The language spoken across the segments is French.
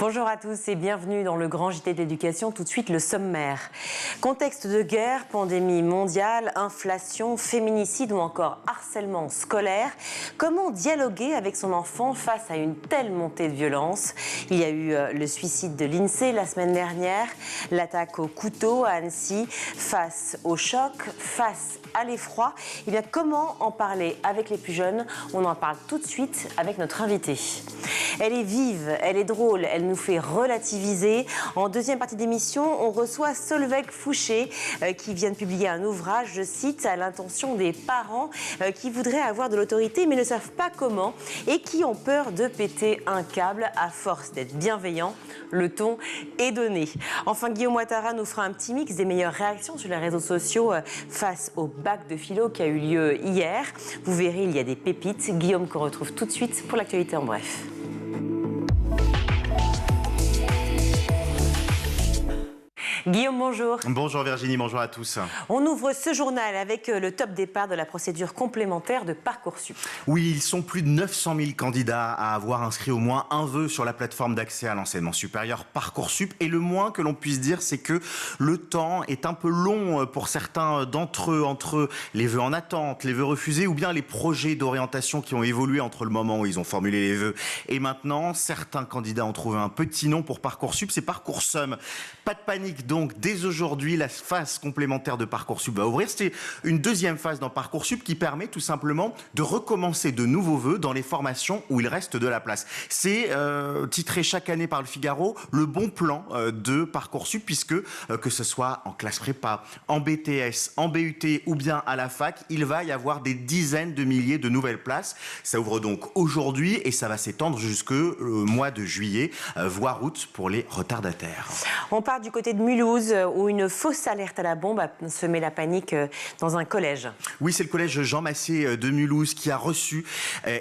Bonjour à tous et bienvenue dans le grand JT de l'éducation. Tout de suite, le sommaire. Contexte de guerre, pandémie mondiale, inflation, féminicide ou encore harcèlement scolaire. Comment dialoguer avec son enfant face à une telle montée de violence? Il y a eu le suicide de l'INSEE la semaine dernière, l'attaque au couteau à Annecy. Face au choc, face à l'effroi, eh bien, comment en parler avec les plus jeunes? On en parle tout de suite avec notre invitée. Elle est vive, elle est drôle, elle nous fait relativiser. En deuxième partie d'émission, on reçoit Solveig Fouché qui vient de publier un ouvrage, je cite, à l'intention des parents qui voudraient avoir de l'autorité mais ne savent pas comment et qui ont peur de péter un câble à force d'être bienveillants. Le ton est donné. Enfin, Guillaume Ouattara nous fera un petit mix des meilleures réactions sur les réseaux sociaux face au bac de philo qui a eu lieu hier. Vous verrez, il y a des pépites. Guillaume qu'on retrouve tout de suite pour l'actualité en bref. Guillaume, bonjour. Bonjour Virginie, bonjour à tous. On ouvre ce journal avec le top départ de la procédure complémentaire de Parcoursup. Oui, ils sont plus de 900 000 candidats à avoir inscrit au moins un vœu sur la plateforme d'accès à l'enseignement supérieur Parcoursup. Et le moins que l'on puisse dire, c'est que le temps est un peu long pour certains d'entre eux, entre les vœux en attente, les vœux refusés ou bien les projets d'orientation qui ont évolué entre le moment où ils ont formulé les vœux et maintenant. Certains candidats ont trouvé un petit nom pour Parcoursup, c'est Parcoursum. Pas de panique donc, dès aujourd'hui, la phase complémentaire de Parcoursup va ouvrir. C'est une deuxième phase dans Parcoursup qui permet tout simplement de recommencer de nouveaux vœux dans les formations où il reste de la place. C'est titré chaque année par le Figaro, le bon plan de Parcoursup, puisque que ce soit en classe prépa, en BTS, en BUT ou bien à la fac, il va y avoir des dizaines de milliers de nouvelles places. Ça ouvre donc aujourd'hui et ça va s'étendre jusqu'au mois de juillet, voire août pour les retardataires. On part du côté de Mulhouse où une fausse alerte à la bombe a semé la panique dans un collège. Oui, c'est le collège Jean Massé de Mulhouse qui a reçu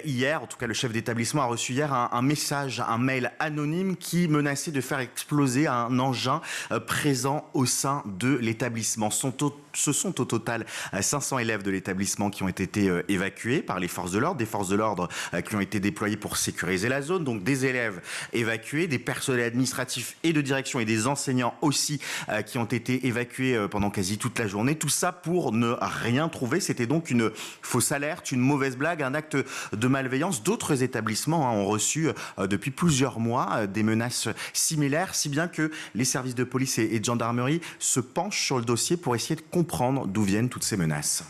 hier, en tout cas le chef d'établissement a reçu hier un message, un mail anonyme qui menaçait de faire exploser un engin présent au sein de l'établissement. Ce sont au total 500 élèves de l'établissement qui ont été évacués par les forces de l'ordre, des forces de l'ordre qui ont été déployées pour sécuriser la zone, donc des élèves évacués, des personnels administratifs et de direction et des enseignants aussi qui ont été évacués pendant quasi toute la journée. Tout ça pour ne rien trouver. C'était donc une fausse alerte, une mauvaise blague, un acte de malveillance. D'autres établissements ont reçu depuis plusieurs mois des menaces similaires, si bien que les services de police et de gendarmerie se penchent sur le dossier pour essayer de comprendre d'où viennent toutes ces menaces.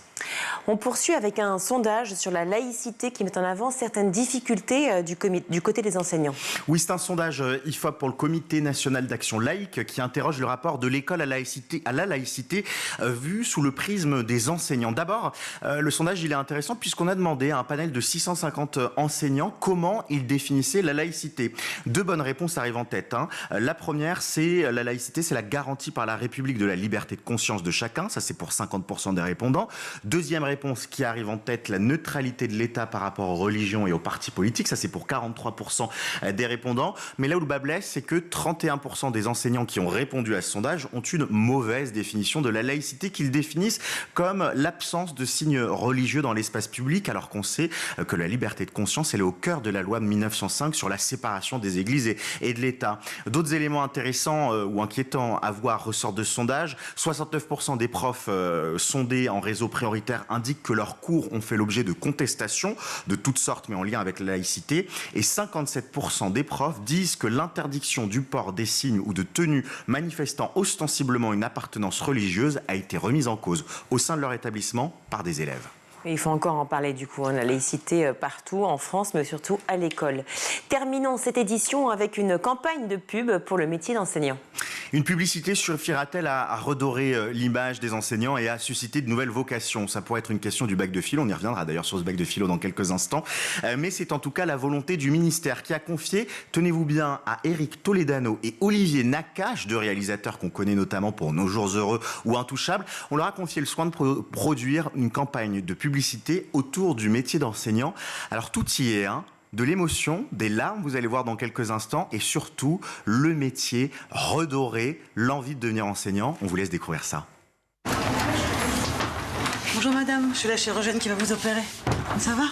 On poursuit avec un sondage sur la laïcité qui met en avant certaines difficultés du côté des enseignants. Oui, c'est un sondage IFOP pour le Comité national d'action laïque qui interroge le rapport de l'école à la laïcité vu sous le prisme des enseignants. D'abord, le sondage il est intéressant puisqu'on a demandé à un panel de 650 enseignants comment ils définissaient la laïcité. Deux bonnes réponses arrivent en tête. La première, c'est la laïcité, c'est la garantie par la République de la liberté de conscience de chacun. Ça, c'est pour 50% des répondants. Deuxième réponse qui arrive en tête, la neutralité de l'État par rapport aux religions et aux partis politiques. Ça, c'est pour 43% des répondants. Mais là où le bas blesse, c'est que 31% des enseignants qui ont répondu à ce sondage ont une mauvaise définition de la laïcité qu'ils définissent comme l'absence de signes religieux dans l'espace public, alors qu'on sait que la liberté de conscience, elle est au cœur de la loi de 1905 sur la séparation des églises et de l'État. D'autres éléments intéressants ou inquiétants à voir ressortent de ce sondage. 69% des profs sondés en réseau prioritaire indiquent que leurs cours ont fait l'objet de contestations de toutes sortes, mais en lien avec la laïcité. Et 57% des profs disent que l'interdiction du port des signes ou de tenues manifestant ostensiblement une appartenance religieuse a été remise en cause au sein de leur établissement par des élèves. Il faut encore en parler du coup, la laïcité partout en France, mais surtout à l'école. Terminons cette édition avec une campagne de pub pour le métier d'enseignant. Une publicité suffira-t-elle à redorer l'image des enseignants et à susciter de nouvelles vocations? Ça pourrait être une question du bac de philo, on y reviendra d'ailleurs sur ce bac de philo dans quelques instants. Mais c'est en tout cas la volonté du ministère qui a confié, tenez-vous bien, à Éric Toledano et Olivier Nakache, deux réalisateurs qu'on connaît notamment pour Nos Jours Heureux ou Intouchables, on leur a confié le soin de produire une campagne de publicité autour du métier d'enseignant. Alors tout y est, de l'émotion, des larmes, vous allez voir dans quelques instants, et surtout le métier redoré, l'envie de devenir enseignant. On vous laisse découvrir ça. Bonjour madame, je suis la chirurgienne qui va vous opérer. Ça va?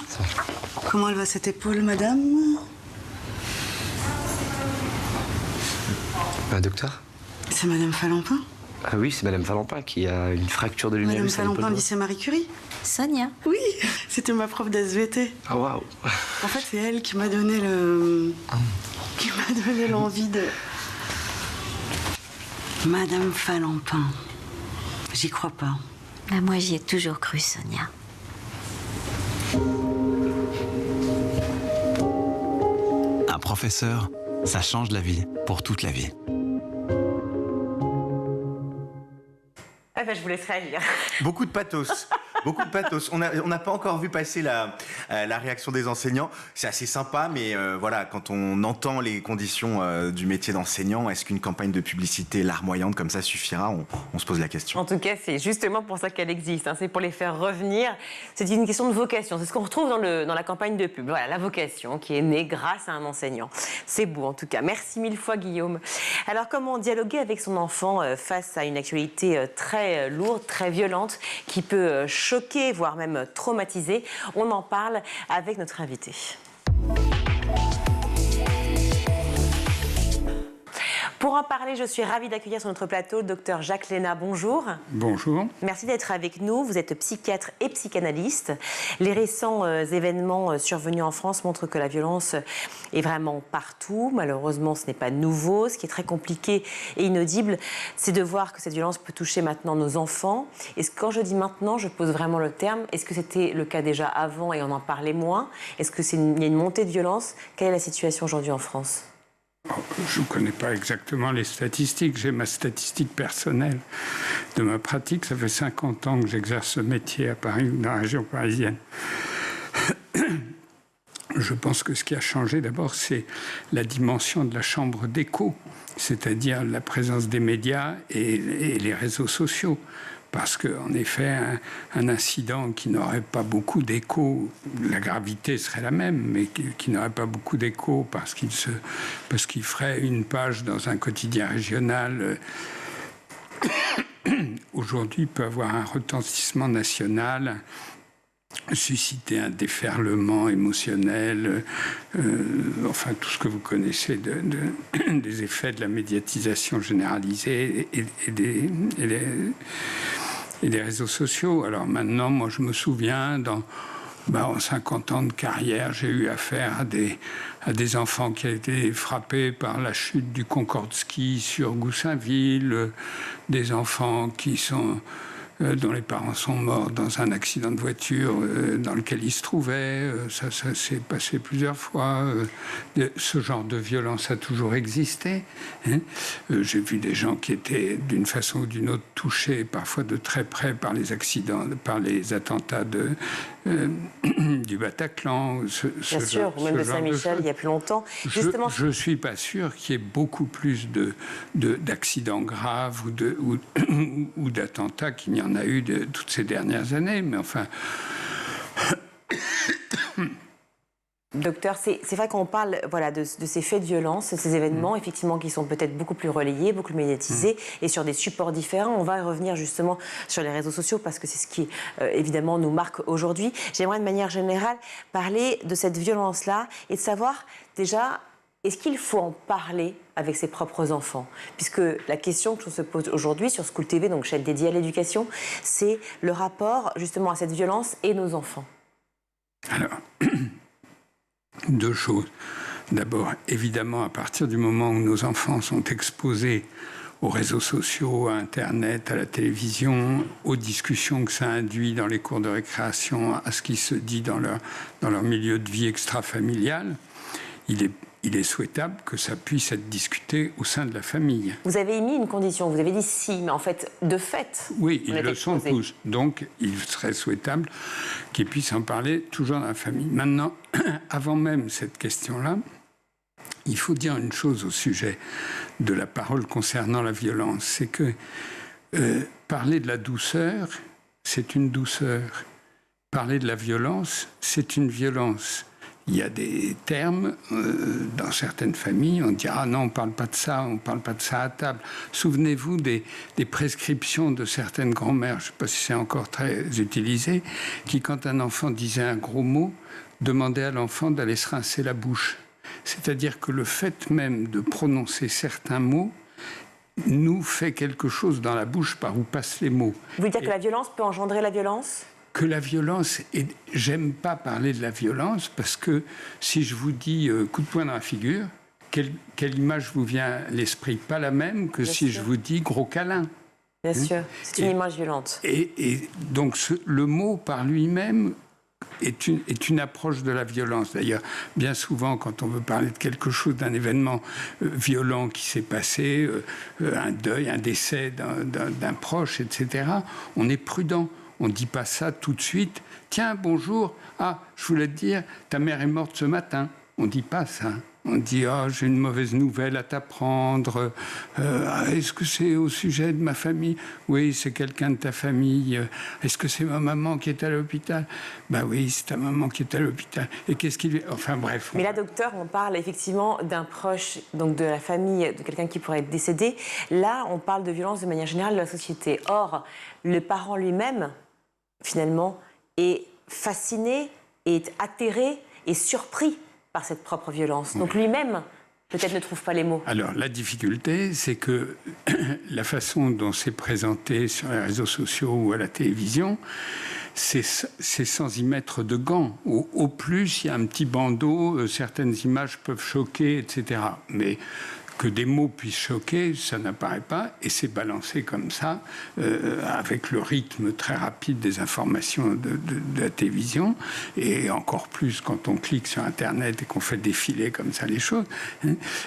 Comment elle va cette épaule, madame? Un docteur? C'est Madame Falampin. Ah oui, c'est Madame Falampin qui a une fracture de l'humérus. Madame Falampin, lycée Marie Curie. Sonia. Oui, c'était ma prof d'SVT. Ah waouh. En fait, c'est elle qui m'a donné l'envie de... Madame Falampin. J'y crois pas. Bah, moi, j'y ai toujours cru, Sonia. Un professeur, ça change la vie pour toute la vie. Ah ben, je vous laisserai lire. Beaucoup de pathos. Beaucoup de pathos. On n'a pas encore vu passer la réaction des enseignants. C'est assez sympa, mais voilà, quand on entend les conditions du métier d'enseignant, est-ce qu'une campagne de publicité larmoyante comme ça suffira? On se pose la question. En tout cas, c'est justement pour ça qu'elle existe. Hein. C'est pour les faire revenir. C'est une question de vocation. C'est ce qu'on retrouve dans la campagne de pub. Voilà, la vocation qui est née grâce à un enseignant. C'est beau, en tout cas. Merci mille fois, Guillaume. Alors, comment dialoguer avec son enfant face à une actualité très lourde, très violente, qui peut choquer, voire même traumatiser? On en parle avec notre invité. Pour en parler, je suis ravie d'accueillir sur notre plateau le docteur Jacques Léna. Bonjour. Bonjour. Merci d'être avec nous. Vous êtes psychiatre et psychanalyste. Les récents événements survenus en France montrent que la violence est vraiment partout. Malheureusement, ce n'est pas nouveau. Ce qui est très compliqué et inaudible, c'est de voir que cette violence peut toucher maintenant nos enfants. Et quand je dis maintenant, je pose vraiment le terme. Est-ce que c'était le cas déjà avant et on en parlait moins? Est-ce qu'il y a une montée de violence? Quelle est la situation aujourd'hui en France? Je ne connais pas exactement les statistiques. J'ai ma statistique personnelle de ma pratique. Ça fait 50 ans que j'exerce ce métier à Paris, dans la région parisienne. Je pense que ce qui a changé d'abord, c'est la dimension de la chambre d'écho, c'est-à-dire la présence des médias et les réseaux sociaux. Parce qu'en effet, un incident qui n'aurait pas beaucoup d'écho, la gravité serait la même, mais qui n'aurait pas beaucoup d'écho parce qu'il ferait une page dans un quotidien régional, aujourd'hui peut avoir un retentissement national, susciter un déferlement émotionnel, enfin tout ce que vous connaissez des effets de la médiatisation généralisée et des réseaux sociaux. Alors maintenant, moi je me souviens, en 50 ans de carrière, j'ai eu affaire à des enfants qui ont été frappés par la chute du Concorde Ski sur Goussainville, des enfants dont les parents sont morts dans un accident de voiture dans lequel ils se trouvaient. Ça s'est passé plusieurs fois. Ce genre de violence a toujours existé. Hein. J'ai vu des gens qui étaient d'une façon ou d'une autre touchés, parfois de très près, par les accidents, par les attentats du Bataclan. Bien sûr, ou même de Saint-Michel, il y a plus longtemps. Justement, je ne suis pas sûr qu'il y ait beaucoup plus d'accidents graves ou d'attentats qu'il n'y en a eu de toutes ces dernières années, mais enfin... Docteur, c'est vrai qu'on parle de ces faits de violence, de ces événements, effectivement, qui sont peut-être beaucoup plus relayés, beaucoup plus médiatisés, et sur des supports différents. On va y revenir justement sur les réseaux sociaux, parce que c'est ce qui, évidemment, nous marque aujourd'hui. J'aimerais, de manière générale, parler de cette violence-là et de savoir, déjà, est-ce qu'il faut en parler avec ses propres enfants? Puisque la question que l'on se pose aujourd'hui sur School TV, donc chaîne dédiée à l'éducation, c'est le rapport, justement, à cette violence et nos enfants. Alors... Deux choses. D'abord, évidemment, à partir du moment où nos enfants sont exposés aux réseaux sociaux, à Internet, à la télévision, aux discussions que ça induit dans les cours de récréation, à ce qui se dit dans leur milieu de vie extra-familial, il est souhaitable que ça puisse être discuté au sein de la famille. Vous avez émis une condition, vous avez dit si, mais en fait, de fait... Oui, ils le sont tous. Donc, il serait souhaitable qu'ils puissent en parler toujours dans la famille. Maintenant, avant même cette question-là, il faut dire une chose au sujet de la parole concernant la violence. C'est que parler de la douceur, c'est une douceur. Parler de la violence, c'est une violence. Il y a des termes, dans certaines familles, on dit « Ah non, on ne parle pas de ça, on ne parle pas de ça à table ». Souvenez-vous des prescriptions de certaines grand-mères, je ne sais pas si c'est encore très utilisé, qui, quand un enfant disait un gros mot, demandaient à l'enfant d'aller se rincer la bouche. C'est-à-dire que le fait même de prononcer certains mots nous fait quelque chose dans la bouche par où passent les mots. Vous voulez dire que la violence peut engendrer la violence ? Que la violence, et j'aime pas parler de la violence, parce que si je vous dis coup de poing dans la figure, quelle image vous vient à l'esprit? Pas la même que si je vous dis gros câlin. Bien sûr, c'est une image violente. Et donc le mot par lui-même est une approche de la violence. D'ailleurs, bien souvent, quand on veut parler de quelque chose, d'un événement violent qui s'est passé, un deuil, un décès d'un proche, etc., on est prudent. On ne dit pas ça tout de suite. Tiens, bonjour. Ah, je voulais te dire, ta mère est morte ce matin. On ne dit pas ça. On dit, j'ai une mauvaise nouvelle à t'apprendre. Est-ce que c'est au sujet de ma famille? Oui, c'est quelqu'un de ta famille. Est-ce que c'est ma maman qui est à l'hôpital? Ben oui, c'est ta maman qui est à l'hôpital. Et qu'est-ce qu'il... Enfin bref. Mais là, docteur, on parle effectivement d'un proche, donc de la famille, de quelqu'un qui pourrait être décédé. Là, on parle de violence de manière générale de la société. Or, le parent lui-même, finalement, est fasciné, est atterré, est surpris par cette propre violence. Donc lui-même, peut-être ne trouve pas les mots. Alors, la difficulté, c'est que la façon dont c'est présenté sur les réseaux sociaux ou à la télévision, c'est sans y mettre de gants. Au plus, il y a un petit bandeau, certaines images peuvent choquer, etc. Mais que des mots puissent choquer, ça n'apparaît pas, et c'est balancé comme ça, avec le rythme très rapide des informations de la télévision, et encore plus quand on clique sur Internet et qu'on fait défiler comme ça les choses.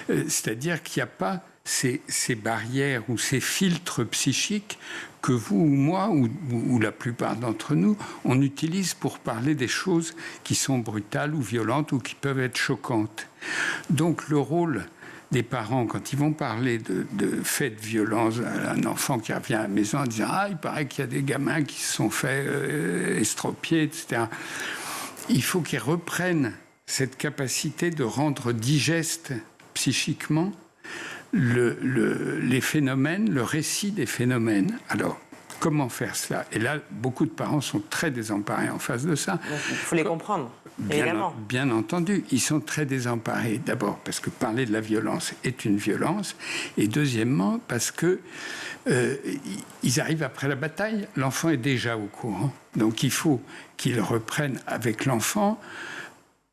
C'est-à-dire qu'il n'y a pas ces barrières ou ces filtres psychiques que vous ou moi, ou la plupart d'entre nous, on utilise pour parler des choses qui sont brutales ou violentes ou qui peuvent être choquantes. Donc le rôle des parents, quand ils vont parler de faits de violence à un enfant qui revient à la maison en disant « Ah, il paraît qu'il y a des gamins qui se sont fait estropier, etc. » Il faut qu'ils reprennent cette capacité de rendre digeste psychiquement les phénomènes, le récit des phénomènes. Alors, comment faire cela? Et là, beaucoup de parents sont très désemparés en face de ça. Il faut les comprendre, évidemment. Bien entendu, ils sont très désemparés. D'abord parce que parler de la violence est une violence. Et deuxièmement, parce que ils arrivent après la bataille. L'enfant est déjà au courant. Donc il faut qu'ils reprennent avec l'enfant,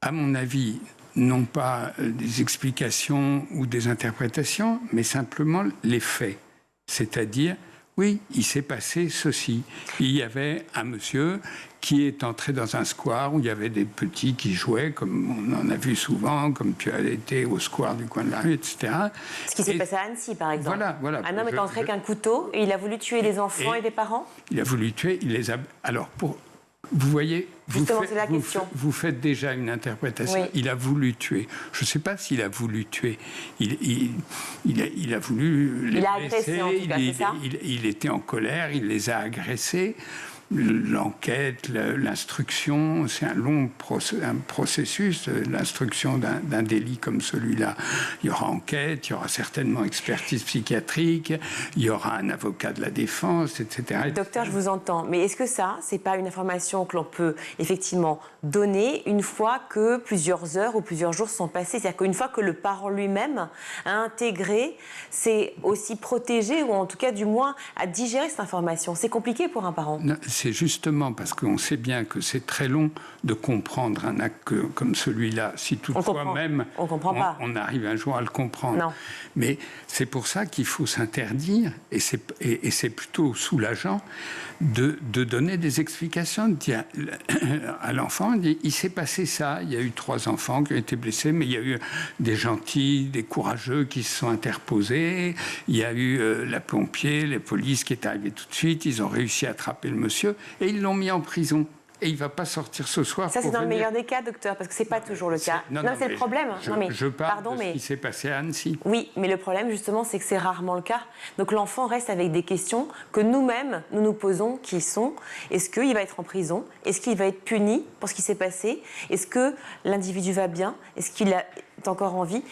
à mon avis, non pas des explications ou des interprétations, mais simplement les faits. C'est-à-dire, oui, il s'est passé ceci. Il y avait un monsieur qui est entré dans un square où il y avait des petits qui jouaient, comme on en a vu souvent, comme tu as été au square du coin de la rue, etc. Ce qui s'est passé à Annecy, par exemple. Voilà. Un homme est entré avec un couteau et il a voulu tuer des enfants et des parents. Il a voulu tuer, il les a... Alors, vous voyez, vous faites déjà une interprétation. Oui. Il a voulu tuer. Je ne sais pas s'il a voulu tuer. Il a voulu les blesser. Il a agressé, en tout cas, c'est ça ? Il était en colère, il les a agressés. L'enquête, l'instruction, c'est un long processus. L'instruction d'un délit comme celui-là, il y aura enquête, il y aura certainement expertise psychiatrique, il y aura un avocat de la défense, etc. Docteur, je vous entends, mais est-ce que ça, c'est pas une information que l'on peut effectivement donner une fois que plusieurs heures ou plusieurs jours sont passés? C'est-à-dire qu'une fois que le parent lui-même a intégré, c'est aussi protégé, ou en tout cas du moins à digérer cette information. C'est compliqué pour un parent. Non, c'est justement parce qu'on sait bien que c'est très long de comprendre un acte comme celui-là, si toutefois même on arrive un jour à le comprendre. Non. Mais c'est pour ça qu'il faut s'interdire, et c'est plutôt soulageant, de donner des explications, de dire à l'enfant, il s'est passé ça, il y a eu 3 enfants qui ont été blessés, mais il y a eu des gentils, des courageux qui se sont interposés, il y a eu la pompier, les polices qui est arrivée tout de suite, ils ont réussi à attraper le monsieur, et ils l'ont mis en prison. Et il ne va pas sortir ce soir. Ça, c'est dans le meilleur des cas, docteur, parce que ce n'est pas toujours le cas. Non, c'est le problème. Je parle de ce qui s'est passé à Annecy. Oui, mais le problème, justement, c'est que c'est rarement le cas. Donc l'enfant reste avec des questions que nous-mêmes, nous posons, qui sont, est-ce qu'il va être en prison? Est-ce qu'il va être puni pour ce qui s'est passé? Est-ce que l'individu va bien? Est-ce qu'il a est encore en vie.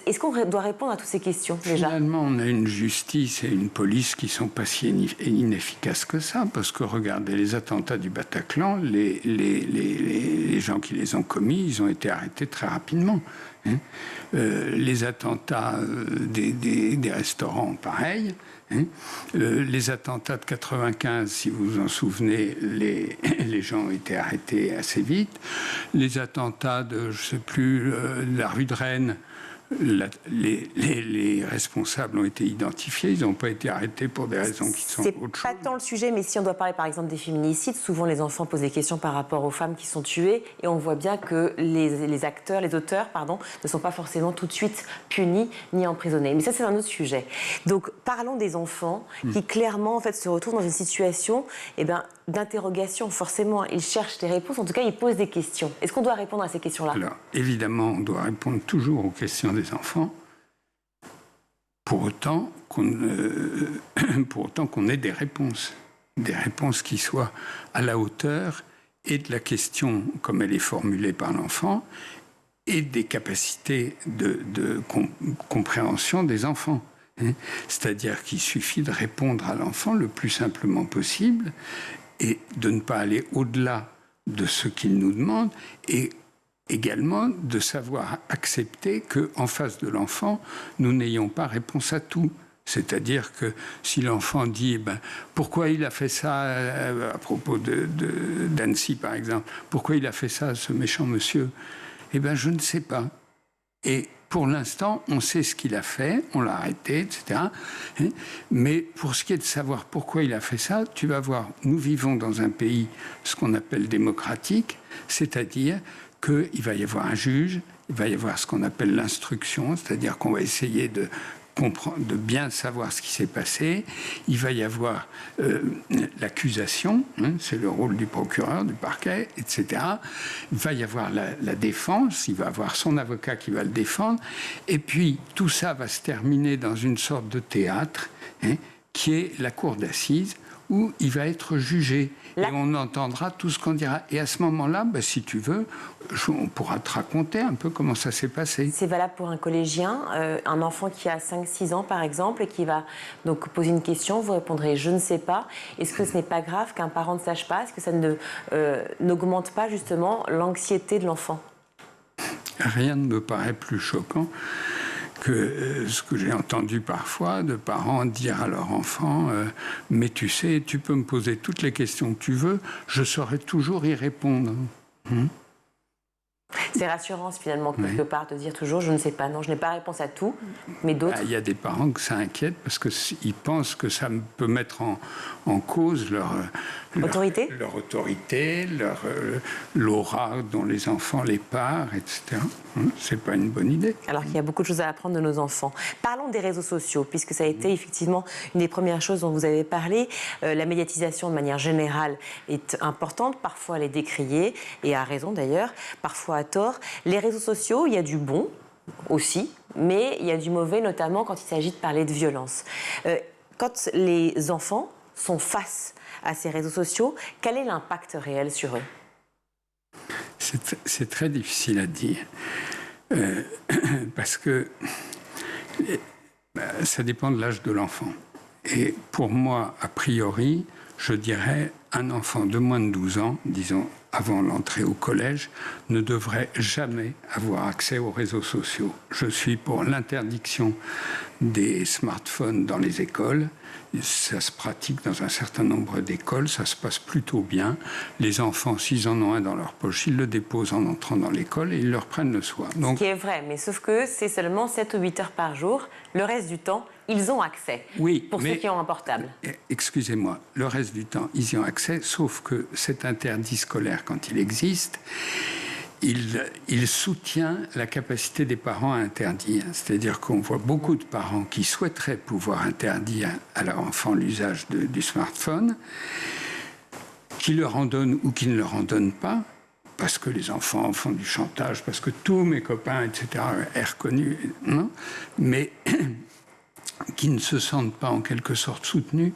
Est-ce qu'on doit répondre à toutes ces questions déjà? Finalement, on a une justice et une police qui sont pas si inefficaces que ça, parce que regardez, les attentats du Bataclan, les gens qui les ont commis, ils ont été arrêtés très rapidement. Hein. Les attentats des restaurants, pareil. Hein. Les attentats de 95, si vous vous en souvenez, les gens ont été arrêtés assez vite. Les attentats de, je sais plus, la rue de Rennes, les responsables ont été identifiés, ils n'ont pas été arrêtés pour des raisons qui sont autre chose. C'est pas tant le sujet, mais si on doit parler par exemple des féminicides, souvent les enfants posent des questions par rapport aux femmes qui sont tuées, et on voit bien que les auteurs, ne sont pas forcément tout de suite punis ni emprisonnés. Mais ça, c'est un autre sujet. Donc, parlons des enfants qui clairement en fait se retrouvent dans une situation, d'interrogation. Forcément, ils cherchent des réponses. En tout cas, ils posent des questions. Est-ce qu'on doit répondre à ces questions-là? Alors, évidemment, on doit répondre toujours aux questions des enfants, pour autant qu'on ait des réponses qui soient à la hauteur et de la question comme elle est formulée par l'enfant et des capacités de compréhension des enfants. C'est-à-dire qu'il suffit de répondre à l'enfant le plus simplement possible et de ne pas aller au-delà de ce qu'il nous demande, et également de savoir accepter qu'en face de l'enfant, nous n'ayons pas réponse à tout. C'est-à-dire que si l'enfant dit pourquoi il a fait ça, à propos d'Annecy par exemple, pourquoi il a fait ça, ce méchant monsieur, je ne sais pas. Et pour l'instant, on sait ce qu'il a fait, on l'a arrêté, etc. Mais pour ce qui est de savoir pourquoi il a fait ça, tu vas voir, nous vivons dans un pays, ce qu'on appelle démocratique, c'est-à-dire qu'il va y avoir un juge, il va y avoir ce qu'on appelle l'instruction, c'est-à-dire qu'on va essayer de bien savoir ce qui s'est passé. Il va y avoir l'accusation, c'est le rôle du procureur, du parquet, etc. Il va y avoir la défense, il va avoir son avocat qui va le défendre. Et puis, tout ça va se terminer dans une sorte de théâtre, qui est la cour d'assises, où il va être jugé. Et on entendra tout ce qu'on dira. Et à ce moment-là, si tu veux, on pourra te raconter un peu comment ça s'est passé. C'est valable pour un collégien, un enfant qui a 5-6 ans par exemple, et qui va donc poser une question, vous répondrez « je ne sais pas ». Est-ce que ce n'est pas grave qu'un parent ne sache pas? Est-ce que ça n'augmente pas justement l'anxiété de l'enfant? Rien ne me paraît plus choquant que ce que j'ai entendu parfois de parents dire à leur enfant mais tu sais, tu peux me poser toutes les questions que tu veux, je saurai toujours y répondre. C'est rassurant finalement quelque part de dire toujours je ne sais pas, non, je n'ai pas réponse à tout, mais d'autres... Il y a des parents que ça inquiète parce qu'ils pensent que ça peut mettre en cause leur autorité, l'aura dont les enfants les parent, etc. C'est pas une bonne idée. Alors qu'il y a beaucoup de choses à apprendre de nos enfants. Parlons des réseaux sociaux, puisque ça a été effectivement une des premières choses dont vous avez parlé. La médiatisation de manière générale est importante, parfois elle est décriée, et à raison d'ailleurs, parfois à tort. Les réseaux sociaux, il y a du bon aussi, mais il y a du mauvais, notamment quand il s'agit de parler de violence. Quand les enfants sont face à ces réseaux sociaux, quel est l'impact réel sur eux? C'est très difficile à dire, parce que ça dépend de l'âge de l'enfant. Et pour moi, a priori, je dirais un enfant de moins de 12 ans, disons avant l'entrée au collège, ne devrait jamais avoir accès aux réseaux sociaux. Je suis pour l'interdiction des smartphones dans les écoles. Ça se pratique dans un certain nombre d'écoles, ça se passe plutôt bien. Les enfants, s'ils en ont un dans leur poche, ils le déposent en entrant dans l'école et ils le reprennent le soir. Donc, ce qui est vrai, mais sauf que c'est seulement 7 ou 8 heures par jour. Le reste du temps, ils ont accès. Oui, pour ceux qui ont un portable. Excusez-moi, le reste du temps, ils y ont accès, sauf que cet interdit scolaire, quand il existe, il soutient la capacité des parents à interdire. C'est-à-dire qu'on voit beaucoup de parents qui souhaiteraient pouvoir interdire à leur enfant l'usage du smartphone, qui leur en donnent ou qui ne leur en donnent pas, parce que les enfants font du chantage, parce que tous mes copains, etc., est reconnu, non, mais qui ne se sentent pas en quelque sorte soutenus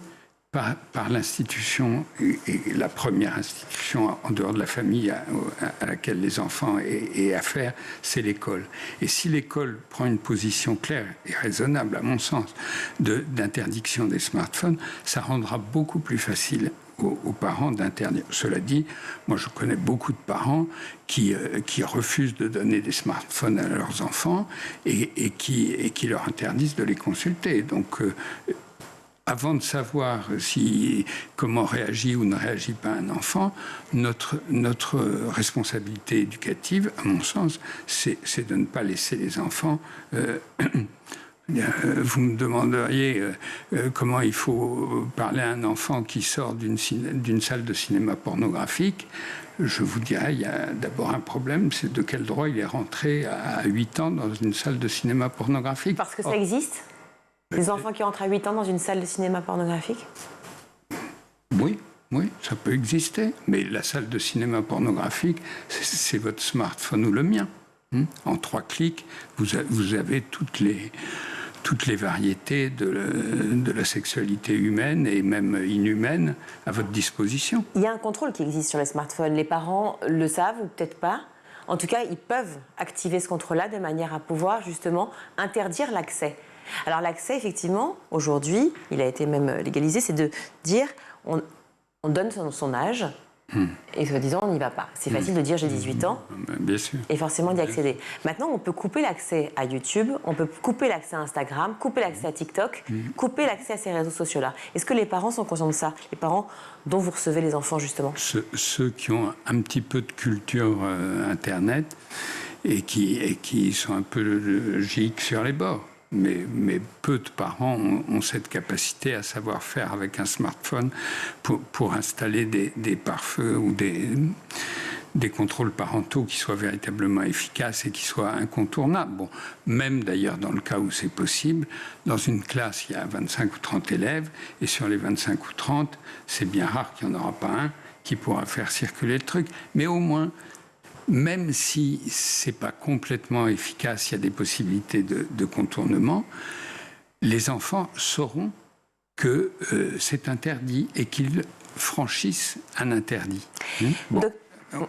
par l'institution, et la première institution en dehors de la famille à laquelle les enfants aient affaire, c'est l'école. Et si l'école prend une position claire et raisonnable, à mon sens, d'interdiction des smartphones, ça rendra beaucoup plus facile aux parents d'interdire. Cela dit, moi je connais beaucoup de parents qui refusent de donner des smartphones à leurs enfants et qui leur interdisent de les consulter. Donc, avant de savoir comment réagit ou ne réagit pas un enfant, notre responsabilité éducative, à mon sens, c'est de ne pas laisser les enfants... Vous me demanderiez comment il faut parler à un enfant qui sort d'une salle de cinéma pornographique. Je vous dirais, il y a d'abord un problème, c'est de quel droit il est rentré à 8 ans dans une salle de cinéma pornographique. Parce que ça existe ? Des enfants qui rentrent à 8 ans dans une salle de cinéma pornographique ? Oui, ça peut exister. Mais la salle de cinéma pornographique, c'est votre smartphone ou le mien. En 3 clics, vous avez toutes les variétés de la sexualité humaine et même inhumaine à votre disposition. Il y a un contrôle qui existe sur les smartphones. Les parents le savent ou peut-être pas. En tout cas, ils peuvent activer ce contrôle-là de manière à pouvoir justement interdire l'accès. Alors l'accès, effectivement, aujourd'hui, il a été même légalisé, c'est de dire on donne son âge et soi-disant on n'y va pas. C'est facile de dire j'ai 18 ans Bien sûr. et forcément d'y accéder. Maintenant, on peut couper l'accès à YouTube, on peut couper l'accès à Instagram, couper l'accès à TikTok, couper l'accès à ces réseaux sociaux-là. Est-ce que les parents sont conscients de ça ? Les parents dont vous recevez les enfants, justement ? Ceux qui ont un petit peu de culture Internet et qui sont un peu gigs sur les bords. Mais peu de parents ont cette capacité à savoir faire avec un smartphone pour installer des pare-feux ou des contrôles parentaux qui soient véritablement efficaces et qui soient incontournables. Bon, même d'ailleurs dans le cas où c'est possible, dans une classe, il y a 25 ou 30 élèves, et sur les 25 ou 30, c'est bien rare qu'il n'y en aura pas un qui pourra faire circuler le truc. Mais au moins, même si ce n'est pas complètement efficace, il y a des possibilités de contournement, les enfants sauront que c'est interdit et qu'ils franchissent un interdit. Bon.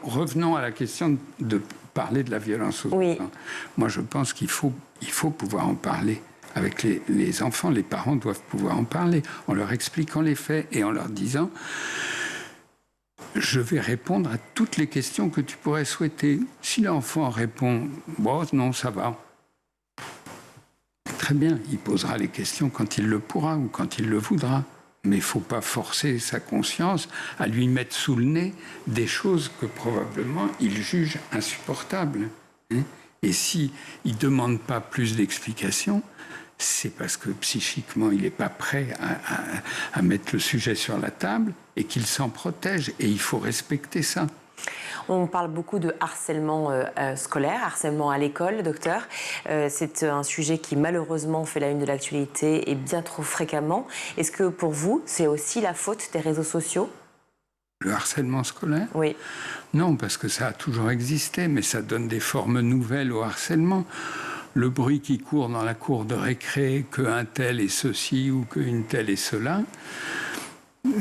Revenons à la question de parler de la violence aux enfants. Moi, je pense qu'il faut pouvoir en parler avec les enfants. Les parents doivent pouvoir en parler en leur expliquant les faits et en leur disant... Je vais répondre à toutes les questions que tu pourrais souhaiter. Si l'enfant répond « Bon, non, ça va », très bien, il posera les questions quand il le pourra ou quand il le voudra. Mais il ne faut pas forcer sa conscience à lui mettre sous le nez des choses que probablement il juge insupportables. Et s'il ne demande pas plus d'explications, c'est parce que psychiquement, il n'est pas prêt à mettre le sujet sur la table et qu'il s'en protège. Et il faut respecter ça. On parle beaucoup de harcèlement scolaire, harcèlement à l'école, docteur. C'est un sujet qui malheureusement fait la une de l'actualité et bien trop fréquemment. Est-ce que pour vous, c'est aussi la faute des réseaux sociaux ? Le harcèlement scolaire ? Oui. Non, parce que ça a toujours existé, mais ça donne des formes nouvelles au harcèlement. Le bruit qui court dans la cour de récré, qu'un tel est ceci ou qu'une telle est cela,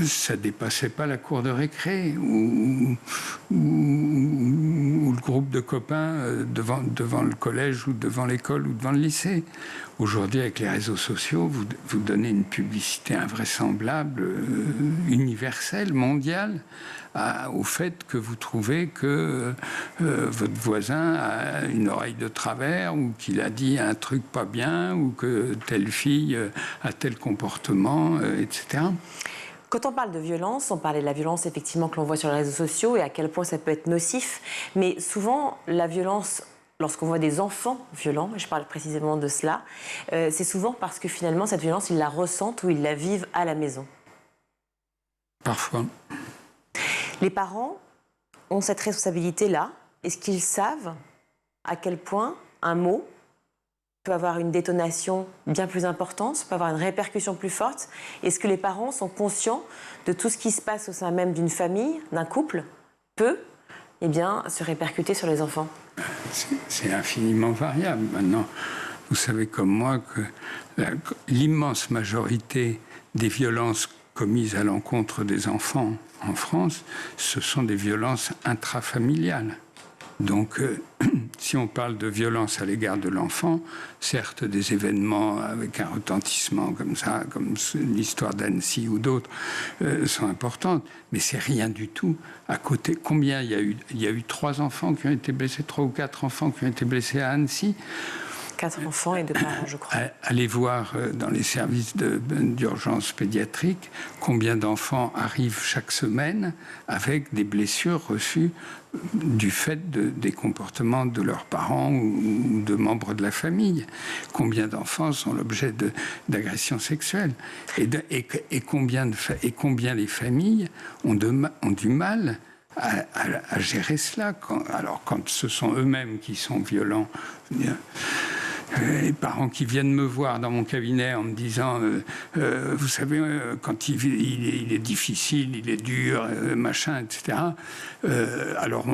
ça dépassait pas la cour de récré ou le groupe de copains devant le collège ou devant l'école ou devant le lycée. Aujourd'hui, avec les réseaux sociaux, vous donnez une publicité invraisemblable, universelle, mondiale, au fait que vous trouvez que votre voisin a une oreille de travers ou qu'il a dit un truc pas bien ou que telle fille a tel comportement, etc. Quand on parle de violence, on parlait de la violence effectivement que l'on voit sur les réseaux sociaux et à quel point ça peut être nocif. Mais souvent, la violence, lorsqu'on voit des enfants violents, je parle précisément de cela, c'est souvent parce que finalement, cette violence, ils la ressentent ou ils la vivent à la maison. Parfois. Les parents ont cette responsabilité-là. Est-ce qu'ils savent à quel point un mot peut avoir une détonation bien plus importante, peut avoir une répercussion plus forte? Est-ce que les parents sont conscients de tout ce qui se passe au sein même d'une famille, d'un couple, peut se répercuter sur les enfants? C'est infiniment variable. Maintenant, vous savez comme moi que l'immense majorité des violences commises à l'encontre des enfants en France, ce sont des violences intrafamiliales. Donc, si on parle de violence à l'égard de l'enfant, certes, des événements avec un retentissement comme ça, comme l'histoire d'Annecy ou d'autres, sont importantes, mais c'est rien du tout. À côté, combien il y a eu 3 enfants qui ont été blessés, 3 ou 4 enfants qui ont été blessés à Annecy. 4 enfants et 2 parents, je crois. Allez voir dans les services d'urgence pédiatrique combien d'enfants arrivent chaque semaine avec des blessures reçues du fait des comportements de leurs parents ou de membres de la famille. Combien d'enfants sont l'objet d'agressions sexuelles et combien les familles ont du mal à gérer cela. Quand ce sont eux-mêmes qui sont violents. Les parents qui viennent me voir dans mon cabinet en me disant vous savez, quand il est difficile, il est dur, machin, etc. Alors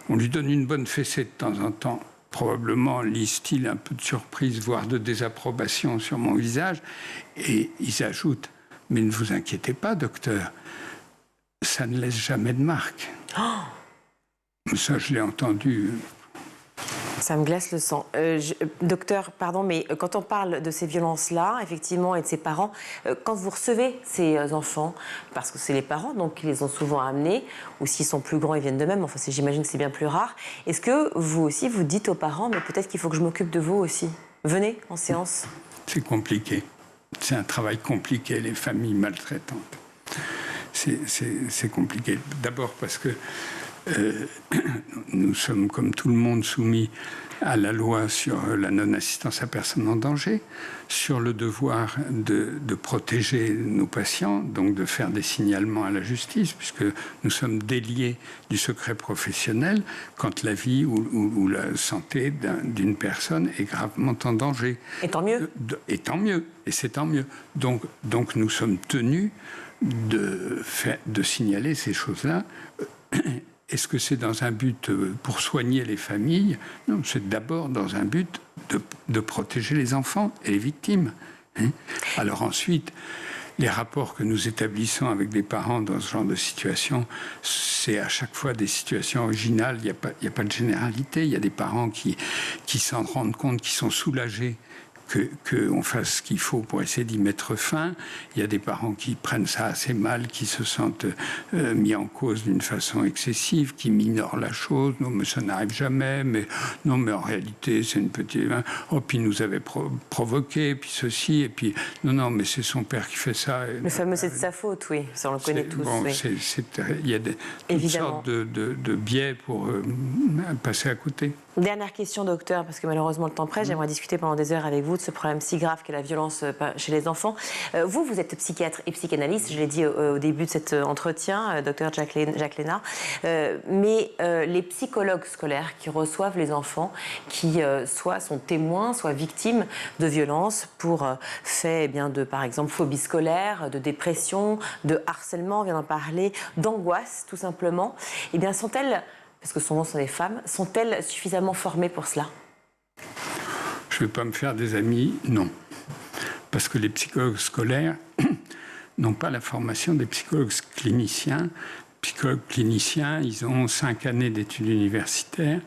on lui donne une bonne fessée de temps en temps. Probablement lisent-ils un peu de surprise, voire de désapprobation sur mon visage. Et ils ajoutent « Mais ne vous inquiétez pas, docteur, ça ne laisse jamais de marque. Oh » Ça, je l'ai entendu... Ça me glace le sang. Docteur, pardon, mais quand on parle de ces violences-là, effectivement, et de ces parents, quand vous recevez ces enfants, parce que c'est les parents, donc ils les ont souvent amenés, ou s'ils sont plus grands, ils viennent d'eux-mêmes, enfin j'imagine que c'est bien plus rare, est-ce que vous aussi, vous dites aux parents, mais peut-être qu'il faut que je m'occupe de vous aussi? Venez en séance. C'est compliqué. C'est un travail compliqué, les familles maltraitantes. C'est compliqué. D'abord parce que nous sommes, comme tout le monde, soumis à la loi sur la non-assistance à personne en danger, sur le devoir de protéger nos patients, donc de faire des signalements à la justice, puisque nous sommes déliés du secret professionnel quand la vie ou la santé d'une personne est gravement en danger. Et tant mieux. Et tant mieux. Et c'est tant mieux. Donc nous sommes tenus de signaler ces choses-là. Est-ce que c'est dans un but pour soigner les familles? Non, c'est d'abord dans un but de protéger les enfants et les victimes. Alors ensuite, les rapports que nous établissons avec des parents dans ce genre de situation, c'est à chaque fois des situations originales. Il n'y a pas de généralité. Il y a des parents qui s'en rendent compte, qui sont soulagés qu'on fasse ce qu'il faut pour essayer d'y mettre fin. Il y a des parents qui prennent ça assez mal, qui se sentent mis en cause d'une façon excessive, qui minorent la chose. Non, mais ça n'arrive jamais. Mais non, mais en réalité, c'est une petite... Oh, puis il nous avait provoqué, puis ceci, et puis... Non, mais c'est son père qui fait ça. Le fameux « c'est de sa faute », oui. Ça, on le connaît tous. Bon, oui. Il y a toutes sortes de biais pour passer à côté. Dernière question, docteur, parce que malheureusement le temps presse. J'aimerais discuter pendant des heures avec vous de ce problème si grave qu'est la violence chez les enfants. Vous êtes psychiatre et psychanalyste, je l'ai dit au début de cet entretien, docteur Jacques Lénard. Mais les psychologues scolaires qui reçoivent les enfants, qui soit sont témoins, soit victimes de violences pour faits de, par exemple, phobie scolaire, de dépression, de harcèlement, on vient d'en parler, d'angoisse, tout simplement, eh bien, sont-elles... parce que souvent ce sont des femmes, sont-elles suffisamment formées pour cela? Je ne vais pas me faire des amis, non. Parce que les psychologues scolaires n'ont pas la formation des psychologues cliniciens. Les psychologues cliniciens, ils ont 5 années d'études universitaires.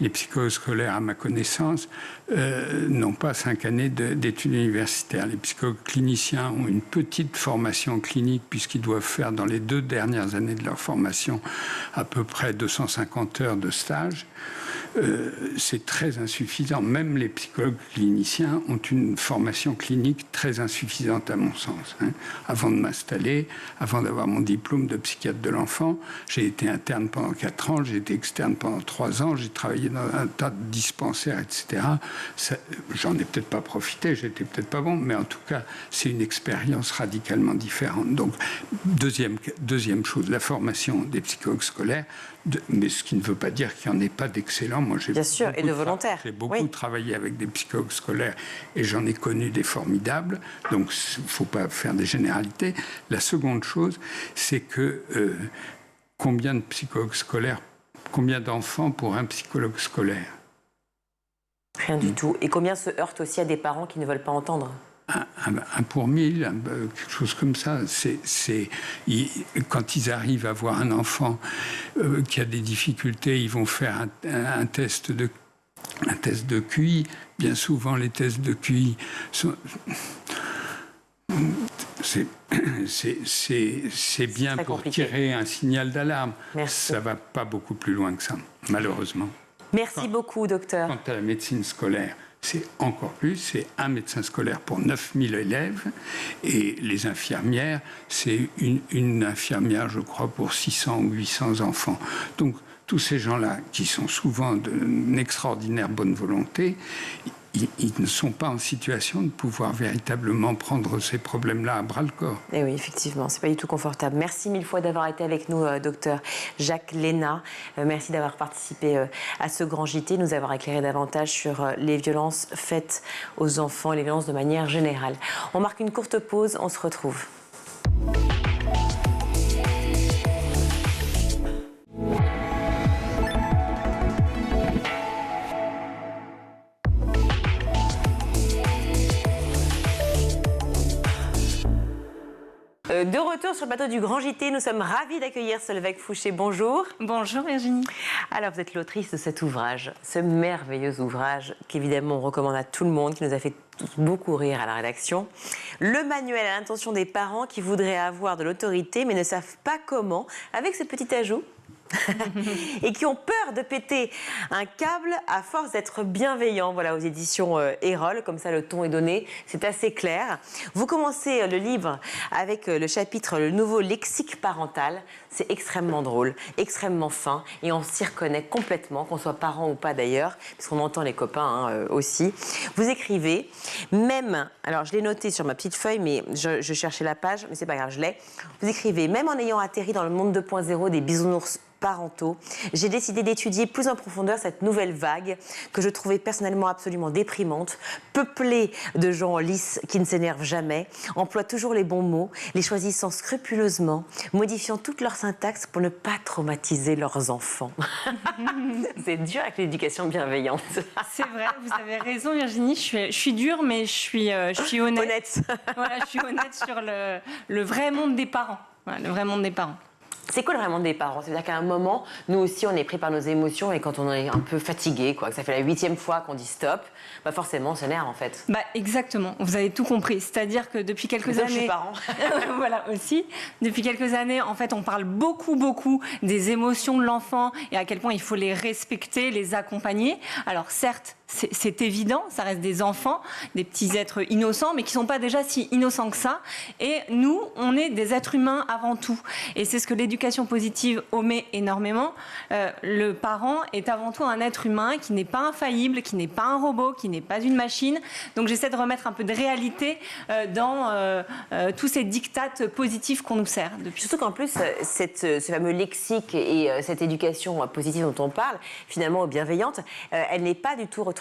Les psychologues scolaires, à ma connaissance, n'ont pas 5 années d'études universitaires. Les psychologues cliniciens ont une petite formation clinique puisqu'ils doivent faire dans les 2 dernières années de leur formation à peu près 250 heures de stage. C'est très insuffisant. Même les psychologues cliniciens ont une formation clinique très insuffisante à mon sens. Avant de m'installer, avant d'avoir mon diplôme de psychiatre de l'enfant, j'ai été interne pendant 4 ans, j'ai été externe pendant 3 ans, j'ai travaillé dans un tas de dispensaires, etc. J'en ai peut-être pas profité, j'étais peut-être pas bon, mais en tout cas, c'est une expérience radicalement différente. Donc, deuxième chose, la formation des psychologues scolaires, mais ce qui ne veut pas dire qu'il n'y en ait pas d'excellents. Moi, bien sûr, et de volontaires. J'ai beaucoup travaillé avec des psychologues scolaires et j'en ai connu des formidables. Donc, il ne faut pas faire des généralités. La seconde chose, c'est que combien de psychologues scolaires, combien d'enfants pour un psychologue scolaire? Rien du tout. Et combien se heurtent aussi à des parents qui ne veulent pas entendre? un pour 1000, quelque chose comme ça. Quand ils arrivent à voir un enfant qui a des difficultés, ils vont faire un test de QI. Bien souvent, les tests de QI sont... C'est bien pour tirer un signal d'alarme. Ça ne va pas beaucoup plus loin que ça, malheureusement. Merci beaucoup, docteur. Quant à la médecine scolaire, c'est encore plus. C'est un médecin scolaire pour 9000 élèves. Et les infirmières, c'est une infirmière, je crois, pour 600 ou 800 enfants. Donc, tous ces gens-là, qui sont souvent d'une extraordinaire bonne volonté, ils ne sont pas en situation de pouvoir véritablement prendre ces problèmes-là à bras-le-corps. Et oui, effectivement, c'est pas du tout confortable. Merci mille fois d'avoir été avec nous, docteur Jacques Léna. Merci d'avoir participé à ce grand JT, nous avoir éclairé davantage sur les violences faites aux enfants et les violences de manière générale. On marque une courte pause, on se retrouve. De retour sur le plateau du Grand JT, nous sommes ravis d'accueillir Solveig Fouché. Bonjour. Bonjour Virginie. Alors vous êtes l'autrice de cet ouvrage, ce merveilleux ouvrage qu'évidemment on recommande à tout le monde, qui nous a fait tous beaucoup rire à la rédaction. Le manuel à l'intention des parents qui voudraient avoir de l'autorité mais ne savent pas comment, avec ce petit ajout. Et qui ont peur de péter un câble à force d'être bienveillants. Voilà, aux éditions Erol, comme ça le ton est donné, c'est assez clair. Vous commencez le livre avec le chapitre « Le nouveau lexique parental ». C'est extrêmement drôle, extrêmement fin, et on s'y reconnaît complètement, qu'on soit parent ou pas d'ailleurs, parce qu'on entend les copains aussi. Vous écrivez, même, alors je l'ai noté sur ma petite feuille, mais je cherchais la page, mais c'est pas grave, je l'ai. Vous écrivez, même en ayant atterri dans le monde 2.0 des bisounours parentaux, j'ai décidé d'étudier plus en profondeur cette nouvelle vague que je trouvais personnellement absolument déprimante, peuplée de gens lisses qui ne s'énervent jamais, emploient toujours les bons mots, les choisissant scrupuleusement, modifiant toute leur syntaxe pour ne pas traumatiser leurs enfants. C'est dur avec l'éducation bienveillante. C'est vrai, vous avez raison Virginie, je suis dure mais je suis honnête. Voilà, je suis honnête sur le vrai monde des parents. Voilà, le vrai monde des parents. C'est quoi le vrai monde des parents? C'est-à-dire qu'à un moment, nous aussi, on est pris par nos émotions et quand on est un peu fatigué, quoi, que ça fait la 8e fois qu'on dit stop, bah forcément, on s'énerve en fait. Bah exactement, vous avez tout compris. C'est-à-dire que depuis quelques années... Je suis parent. Voilà, aussi. Depuis quelques années, en fait, on parle beaucoup des émotions de l'enfant et à quel point il faut les respecter, les accompagner. Alors certes, c'est évident, ça reste des enfants, des petits êtres innocents, mais qui ne sont pas déjà si innocents que ça. Et nous, on est des êtres humains avant tout. Et c'est ce que l'éducation positive omet énormément. Le parent est avant tout un être humain qui n'est pas infaillible, qui n'est pas un robot, qui n'est pas une machine. Donc j'essaie de remettre un peu de réalité dans tous ces dictates positifs qu'on nous sert depuis. Surtout qu'en plus, ce fameux lexique et cette éducation positive dont on parle, finalement bienveillante, elle n'est pas du tout retranscrite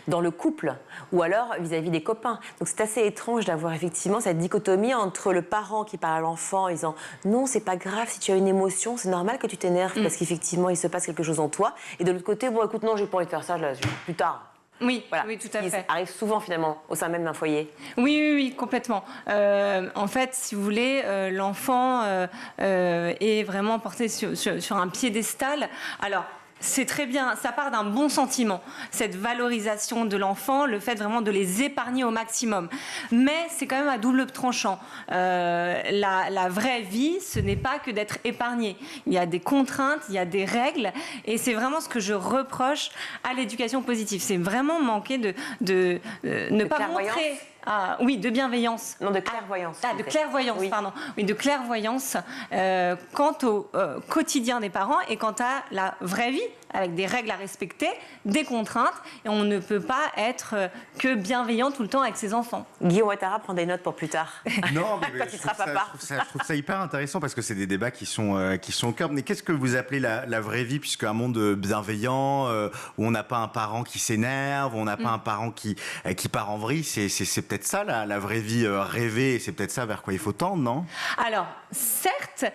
dans le couple ou alors vis-à-vis des copains. Donc c'est assez étrange d'avoir effectivement cette dichotomie entre le parent qui parle à l'enfant en disant non, c'est pas grave si tu as une émotion, c'est normal que tu t'énerves parce qu'effectivement il se passe quelque chose en toi. Et de l'autre côté, bon écoute, non, j'ai pas envie de faire ça, plus tard. Oui, voilà. Oui, tout à fait. Ça arrive souvent finalement au sein même d'un foyer. Oui, complètement. En fait, si vous voulez, l'enfant est vraiment porté sur un piédestal. Alors, c'est très bien, ça part d'un bon sentiment, cette valorisation de l'enfant, le fait vraiment de les épargner au maximum. Mais c'est quand même à double tranchant. La vraie vie, ce n'est pas que d'être épargné. Il y a des contraintes, il y a des règles, et c'est vraiment ce que je reproche à l'éducation positive. C'est vraiment manquer de ne pas montrer... Ah, oui, de bienveillance. Non, de clairvoyance. De clairvoyance, oui. Pardon. Oui, de clairvoyance quant au quotidien des parents et quant à la vraie vie, avec des règles à respecter, des contraintes, et on ne peut pas être que bienveillant tout le temps avec ses enfants. Guillaume Ouattara prend des notes pour plus tard. Non, mais quand il sera papa. Je trouve ça hyper intéressant parce que c'est des débats qui sont au cœur. Mais qu'est-ce que vous appelez la vraie vie, puisqu'un monde bienveillant, où on n'a pas un parent qui s'énerve, où on n'a pas un parent qui part en vrille, c'est peut-être ça la vraie vie rêvée, et c'est peut-être ça vers quoi il faut tendre, non? Alors, certes...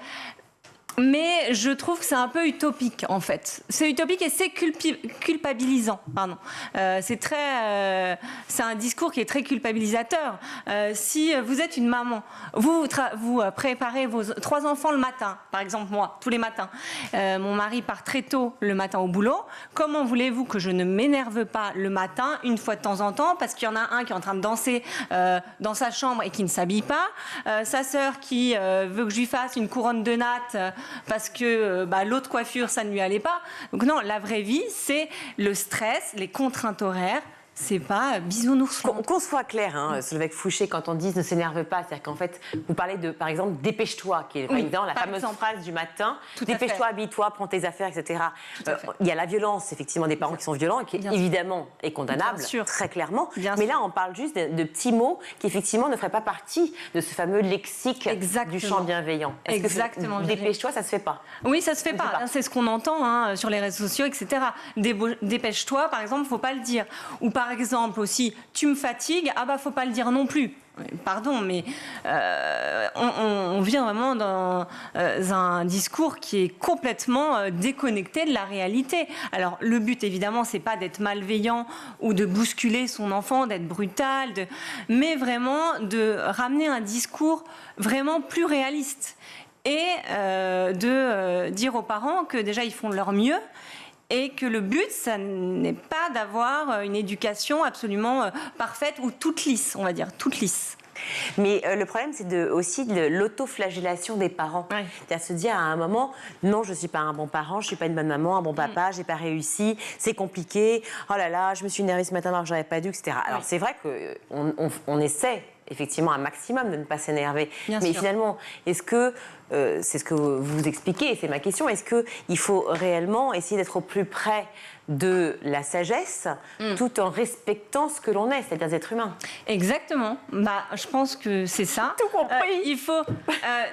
Mais je trouve que c'est un peu utopique, en fait. C'est utopique et c'est culpabilisant. Pardon. C'est un discours qui est très culpabilisateur. Si vous êtes une maman, vous préparez vos 3 enfants le matin, par exemple moi, tous les matins. Mon mari part très tôt le matin au boulot. Comment voulez-vous que je ne m'énerve pas le matin, une fois de temps en temps, parce qu'il y en a un qui est en train de danser dans sa chambre et qui ne s'habille pas, sa sœur qui veut que je lui fasse une couronne de nattes parce que l'autre coiffure, ça ne lui allait pas. Donc non, la vraie vie, c'est le stress, les contraintes horaires. C'est pas bisounours. Qu'on soit clair, Solveig Fouché, quand on dit ne s'énerve pas, c'est-à-dire qu'en fait, vous parlez de, par exemple, dépêche-toi, qui est évidemment la fameuse phrase du matin. Dépêche-toi, habille-toi, prends tes affaires, etc. Il y a la violence, effectivement, des parents qui sont violents, et qui évidemment est condamnable, très clairement. Mais là, on parle juste de petits mots qui, effectivement, ne feraient pas partie de ce fameux lexique du champ bienveillant. Exactement. Dépêche-toi, ça se fait pas. Oui, ça se fait pas. C'est ce qu'on entend sur les réseaux sociaux, etc. Dépêche-toi, par exemple, faut pas le dire. Ou par exemple aussi, tu me fatigues, faut pas le dire non plus. Pardon, mais on vient vraiment dans un discours qui est complètement déconnecté de la réalité. Alors, le but, évidemment, c'est pas d'être malveillant ou de bousculer son enfant, d'être brutal, mais vraiment de ramener un discours vraiment plus réaliste et de dire aux parents que déjà, ils font de leur mieux. Et que le but, ça n'est pas d'avoir une éducation absolument parfaite ou toute lisse, on va dire, toute lisse. Mais le problème, c'est aussi de l'autoflagellation des parents. C'est-à-dire se dire à un moment, non, je ne suis pas un bon parent, je ne suis pas une bonne maman, un bon papa, je n'ai pas réussi, c'est compliqué, oh là là, je me suis énervée ce matin alors que je n'aurais pas dû, etc. Alors c'est vrai qu'on essaie effectivement un maximum de ne pas s'énerver. Mais finalement, est-ce que, c'est ce que vous expliquez, c'est ma question, est-ce qu'il faut réellement essayer d'être au plus près de la sagesse tout en respectant ce que l'on est, c'est-à-dire des êtres humains? Exactement. Je pense que c'est ça. Tout compris. Il faut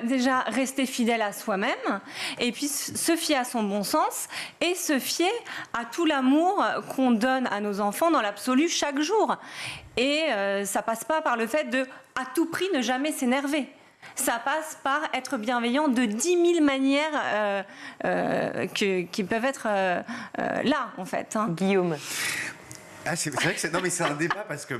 déjà rester fidèle à soi-même et puis se fier à son bon sens et se fier à tout l'amour qu'on donne à nos enfants dans l'absolu chaque jour. Et ça passe pas par le fait de, à tout prix, ne jamais s'énerver. Ça passe par être bienveillant de 10 000 manières qui peuvent être là, en fait. Guillaume. C'est vrai que c'est un débat parce que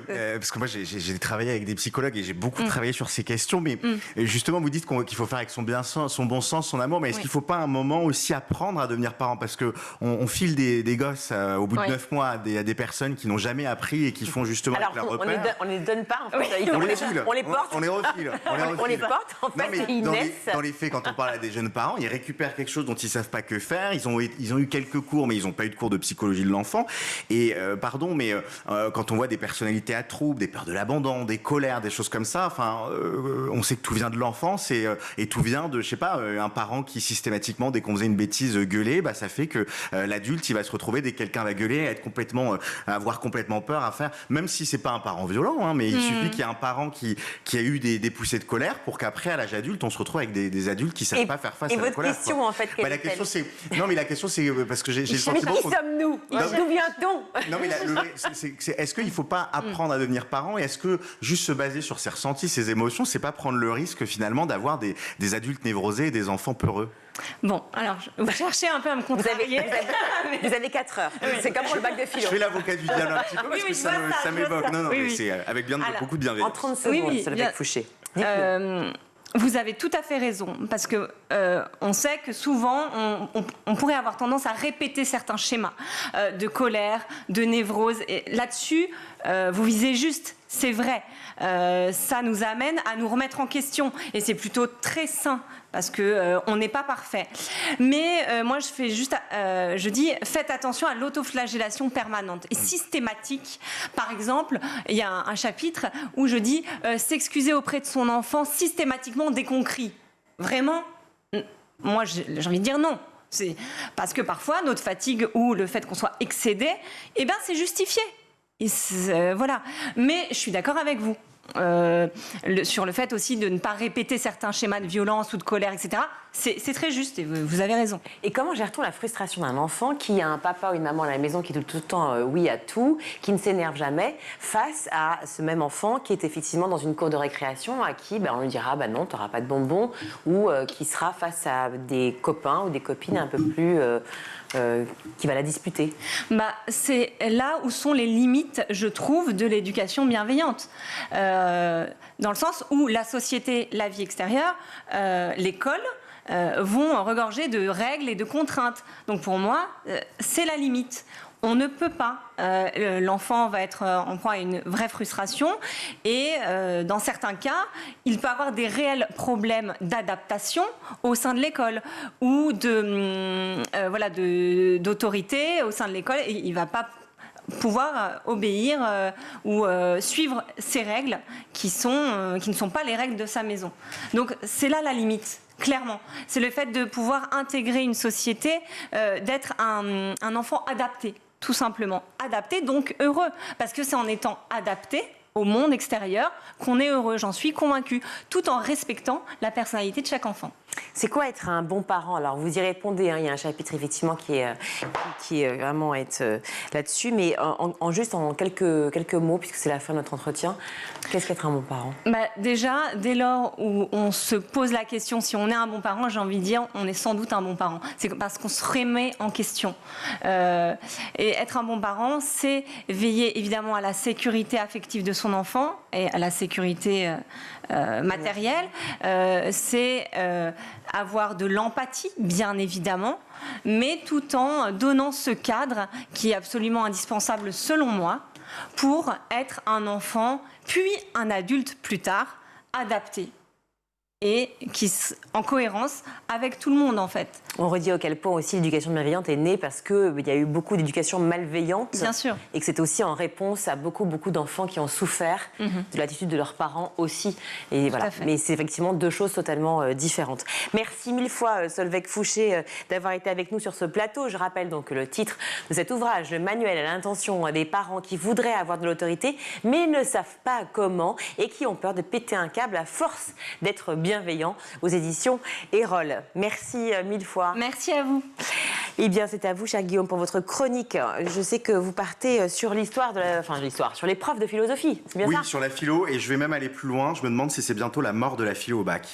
moi j'ai travaillé avec des psychologues et j'ai beaucoup travaillé sur ces questions, mais justement vous dites qu'il faut faire avec son bon sens, son amour, mais est-ce qu'il ne faut pas à un moment aussi apprendre à devenir parent, parce que on file des gosses au bout de 9 mois à des personnes qui n'ont jamais appris et qui font justement avec leur repère. On ne les donne pas en fait. On les porte. On les refile. On les porte en fait. Dans les faits, quand on parle à des jeunes parents, ils récupèrent quelque chose dont ils ne savent pas que faire. Ils ont eu quelques cours, mais ils n'ont pas eu de cours de psychologie de l'enfant. Et mais quand on voit des personnalités à troubles, des peurs de l'abandon, des colères, des choses comme ça, on sait que tout vient de l'enfance et tout vient de, je sais pas, un parent qui systématiquement, dès qu'on faisait une bêtise, gueulait, ça fait que l'adulte, il va se retrouver dès que quelqu'un va gueuler, avoir complètement peur à faire, même si c'est pas un parent violent, mais il suffit qu'il y ait un parent qui a eu des poussées de colère pour qu'après, à l'âge adulte, on se retrouve avec des adultes qui savent pas faire face à la colère. Et votre question, en fait, la question, c'est parce que j'ai le sentiment. Qui sommes-nous? D'où vient-on? Non, mais est-ce qu'il ne faut pas apprendre à devenir parent, et est-ce que juste se baser sur ses ressentis, ses émotions, c'est pas prendre le risque finalement d'avoir des adultes névrosés et des enfants peureux? Bon, alors, vous cherchez un peu à me contrarier. Vous avez 4 heures. C'est comme pour le bac de philo. Je fais l'avocat du diable un petit peu parce que ça m'évoque. Non, mais c'est avec beaucoup de bienveillance. En 30 secondes, c'est le bec Fouché. Vous avez tout à fait raison, parce que on sait que souvent, on pourrait avoir tendance à répéter certains schémas de colère, de névrose. Et là-dessus, vous visez juste, c'est vrai. Ça nous amène à nous remettre en question. Et c'est plutôt très sain, parce qu'on n'est pas parfait. Mais moi, je dis, faites attention à l'autoflagellation permanente et systématique. Par exemple, il y a un chapitre où je dis s'excuser auprès de son enfant systématiquement dès qu'on crie. Vraiment, moi, j'ai envie de dire non. C'est parce que parfois, notre fatigue ou le fait qu'on soit excédé, c'est justifié. Voilà. Mais je suis d'accord avec vous. sur le fait aussi de ne pas répéter certains schémas de violence ou de colère, etc. C'est très juste et vous avez raison. Et comment gère-t-on la frustration d'un enfant qui a un papa ou une maman à la maison qui dit tout le temps oui à tout, qui ne s'énerve jamais, face à ce même enfant qui est effectivement dans une cour de récréation à qui on lui dira non, tu n'auras pas de bonbons, ou qui sera face à des copains ou des copines un peu plus... qui va la disputer. C'est là où sont les limites, je trouve, de l'éducation bienveillante. Dans le sens où la société, la vie extérieure, l'école, vont regorger de règles et de contraintes. Donc pour moi, c'est la limite. On ne peut pas. L'enfant va être en proie à une vraie frustration et dans certains cas, il peut avoir des réels problèmes d'adaptation au sein de l'école ou d'autorité au sein de l'école. Et il ne va pas pouvoir obéir ou suivre ces règles qui ne sont pas les règles de sa maison. Donc c'est là la limite. Clairement, c'est le fait de pouvoir intégrer une société, d'être un enfant adapté, tout simplement. Adapté, donc heureux, parce que c'est en étant adapté au monde extérieur qu'on est heureux, j'en suis convaincue, tout en respectant la personnalité de chaque enfant. C'est quoi être un bon parent? Alors vous y répondez, il y a un chapitre effectivement qui est vraiment là-dessus, mais juste en quelques mots, puisque c'est la fin de notre entretien, qu'est-ce qu'être un bon parent? Déjà, dès lors où on se pose la question si on est un bon parent, j'ai envie de dire on est sans doute un bon parent. C'est parce qu'on se remet en question. Et être un bon parent, c'est veiller évidemment à la sécurité affective de son enfant et à la sécurité matérielle. C'est avoir de l'empathie, bien évidemment, mais tout en donnant ce cadre qui est absolument indispensable selon moi pour être un enfant, puis un adulte plus tard, adapté et en cohérence avec tout le monde en fait. On redit à quel point aussi l'éducation bienveillante est née parce qu'il y a eu beaucoup d'éducation malveillante. Bien sûr. Et que c'est aussi en réponse à beaucoup d'enfants qui ont souffert de l'attitude de leurs parents aussi. Et voilà. Mais c'est effectivement deux choses totalement différentes. Merci mille fois Solveig Fouché d'avoir été avec nous sur ce plateau. Je rappelle donc le titre de cet ouvrage, le manuel à l'intention des parents qui voudraient avoir de l'autorité mais ne savent pas comment et qui ont peur de péter un câble à force d'être bienveillants, aux éditions Erol. Merci mille fois. Merci à vous. Eh bien, c'est à vous, cher Guillaume, pour votre chronique. Je sais que vous partez sur sur les profs de philosophie, c'est bien ça? Oui, sur la philo, et je vais même aller plus loin. Je me demande si c'est bientôt la mort de la philo au bac.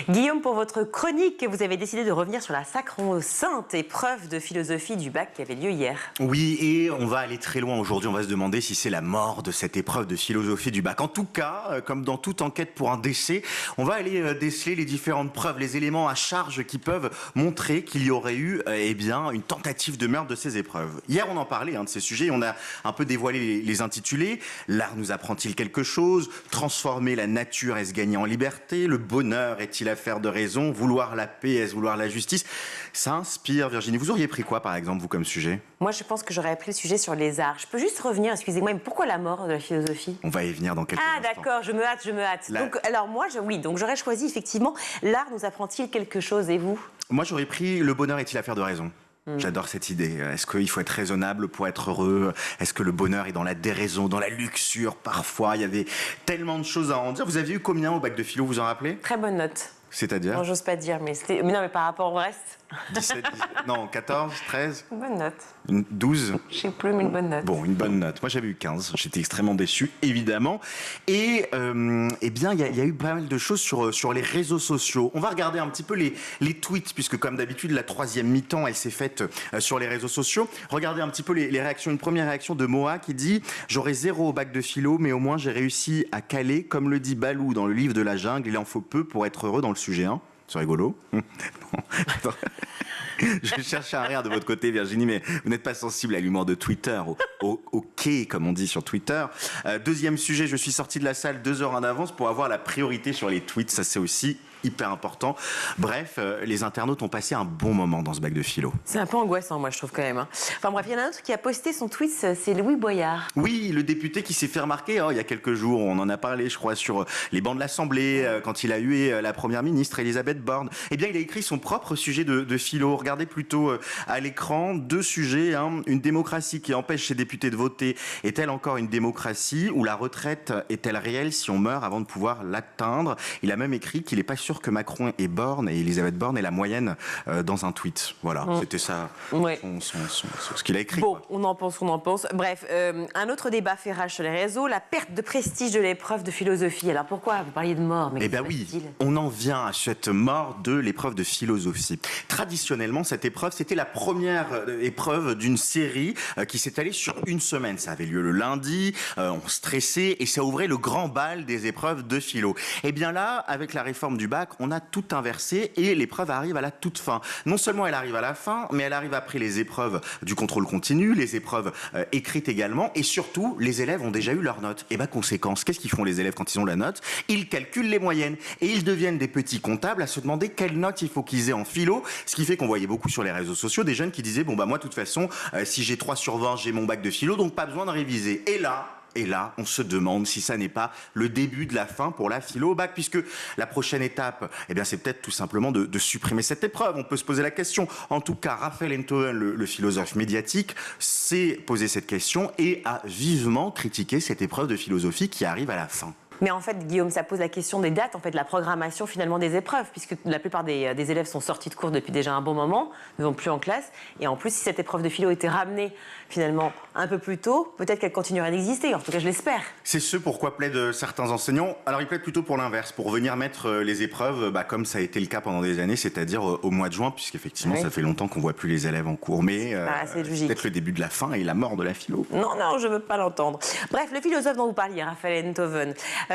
Guillaume, pour votre chronique, vous avez décidé de revenir sur la sacro-sainte épreuve de philosophie du bac qui avait lieu hier. Oui, et on va aller très loin aujourd'hui. On va se demander si c'est la mort de cette épreuve de philosophie du bac. En tout cas, comme dans toute enquête pour un décès, on va aller déceler les différentes preuves, les éléments à charge qui peuvent montrer qu'il y aurait eu une tentative de meurtre de ces épreuves. Hier, on en parlait de ces sujets. On a un peu dévoilé les intitulés. L'art nous apprend-il quelque chose? Transformer la nature, est-ce gagner en liberté? Le bonheur est-il affaire de raison? Vouloir la paix, est-ce vouloir la justice? Ça inspire, Virginie. Vous auriez pris quoi, par exemple, vous, comme sujet? Moi, je pense que j'aurais pris le sujet sur les arts. Je peux juste revenir, excusez-moi, mais pourquoi la mort de la philosophie? On va y venir dans quelques instants. Ah, d'accord, je me hâte. Donc, alors moi, donc j'aurais choisi, effectivement, l'art nous apprend-il quelque chose, et vous? Moi, j'aurais pris le bonheur est-il affaire de raison. J'adore cette idée. Est-ce qu'il faut être raisonnable pour être heureux? Est-ce que le bonheur est dans la déraison, dans la luxure? Parfois, il y avait tellement de choses à en dire. Vous aviez eu combien au bac de philo, vous en rappelez? Très bonne note. C'est-à-dire? Non, j'ose pas dire, mais c'était... Mais non, mais par rapport au reste... 17, non, 14, 13? Une bonne note. 12? Je sais plus, mais une bonne note. Bon, une bonne note. Moi, j'avais eu 15. J'étais extrêmement déçu, évidemment. Et il y a eu pas mal de choses sur les réseaux sociaux. On va regarder un petit peu les tweets, puisque comme d'habitude, la troisième mi-temps, elle s'est faite sur les réseaux sociaux. Regardez un petit peu les réactions. Une première réaction de Moa qui dit « J'aurais 0 au bac de philo, mais au moins j'ai réussi à caler. Comme le dit Balou dans le livre de la jungle, il en faut peu pour être heureux dans le sujet 1. » C'est rigolo. Je cherche un rire de votre côté, Virginie, mais vous n'êtes pas sensible à l'humour de Twitter OK, comme on dit sur Twitter. Deuxième sujet, je suis sorti de la salle 2 heures en avance pour avoir la priorité sur les tweets. Ça, c'est aussi hyper important. Bref, les internautes ont passé un bon moment dans ce bac de philo. C'est un peu angoissant, moi, je trouve quand même. Enfin bref, il y en a un autre qui a posté son tweet, c'est Louis Boyard. Oui, le député qui s'est fait remarquer il y a quelques jours, on en a parlé, je crois, sur les bancs de l'Assemblée, quand il a hué la première ministre Elisabeth Borne. Eh bien, il a écrit son propre sujet de philo. Regardez plutôt à l'écran 2 sujets. Une démocratie qui empêche ses députés de voter est-elle encore une démocratie, ou la retraite est-elle réelle si on meurt avant de pouvoir l'atteindre? Il a même écrit qu'il n'est pas sûr que Macron et Borne et Elisabeth Borne aient la moyenne dans un tweet. Voilà, c'était ça, ce qu'il a écrit. Bon, quoi. on en pense. Bref, un autre débat fait rage sur les réseaux, la perte de prestige de l'épreuve de philosophie. Alors pourquoi vous parliez de mort? Eh bien oui, on en vient à cette mort de l'épreuve de philosophie. Traditionnellement, cette épreuve, c'était la première épreuve d'une série qui s'étalait sur une semaine. Ça avait lieu le lundi, on stressait et ça ouvrait le grand bal des épreuves de philo. Eh bien là, avec la réforme du bac, on a tout inversé et l'épreuve arrive à la toute fin. Non seulement elle arrive à la fin, mais elle arrive après les épreuves du contrôle continu, les épreuves écrites également, et surtout, les élèves ont déjà eu leur note. Et conséquence, qu'est-ce qu'ils font les élèves quand ils ont la note? Ils calculent les moyennes et ils deviennent des petits comptables à se demander quelle note il faut qu'ils aient en philo, ce qui fait qu'on voyait beaucoup sur les réseaux sociaux des jeunes qui disaient moi de toute façon, si j'ai 3 sur 20, j'ai mon bac de philo, donc pas besoin de réviser. Et là, on se demande si ça n'est pas le début de la fin pour la philo au bac, puisque la prochaine étape, c'est peut-être tout simplement de supprimer cette épreuve. On peut se poser la question. En tout cas, Raphaël Enthoven, le philosophe médiatique, s'est posé cette question et a vivement critiqué cette épreuve de philosophie qui arrive à la fin. Mais en fait, Guillaume, ça pose la question des dates, la programmation finalement des épreuves, puisque la plupart des élèves sont sortis de cours depuis déjà un bon moment, ne vont plus en classe. Et en plus, si cette épreuve de philo était ramenée finalement un peu plus tôt, peut-être qu'elle continuerait d'exister. En tout cas, je l'espère. C'est ce pourquoi plaident certains enseignants. Alors, ils plaident plutôt pour l'inverse, pour venir mettre les épreuves, comme ça a été le cas pendant des années, c'est-à-dire au mois de juin, puisqu'effectivement, ça fait longtemps qu'on ne voit plus les élèves en cours. Mais c'est peut-être le début de la fin et la mort de la philo. Non, je ne veux pas l'entendre. Bref, le philosophe dont vous parliez, Raphaël Enthoven,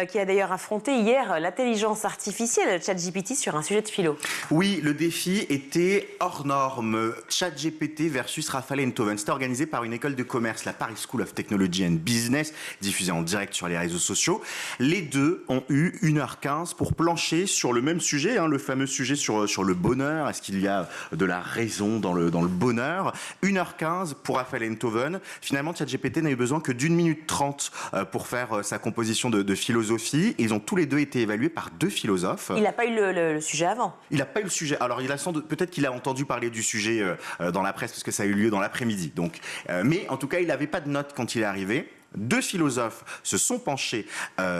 qui a d'ailleurs affronté hier l'intelligence artificielle, ChatGPT, sur un sujet de philo. Oui, le défi était hors norme. ChatGPT versus Raphaël Enthoven. C'était organisé par une école de commerce, la Paris School of Technology and Business, diffusée en direct sur les réseaux sociaux. Les deux ont eu 1h15 pour plancher sur le même sujet, le fameux sujet sur le bonheur. Est-ce qu'il y a de la raison dans le bonheur? 1h15 pour Raphaël Enthoven. Finalement, ChatGPT n'a eu besoin que d'1 minute 30 pour faire sa composition de philosophie. Ils ont tous les deux été évalués par 2 philosophes. Il n'a pas eu le sujet avant. Il n'a pas eu le sujet. Alors, peut-être qu'il a entendu parler du sujet dans la presse parce que ça a eu lieu dans l'après-midi. Donc, mais en tout cas, il n'avait pas de notes quand il est arrivé. 2 philosophes se sont penchés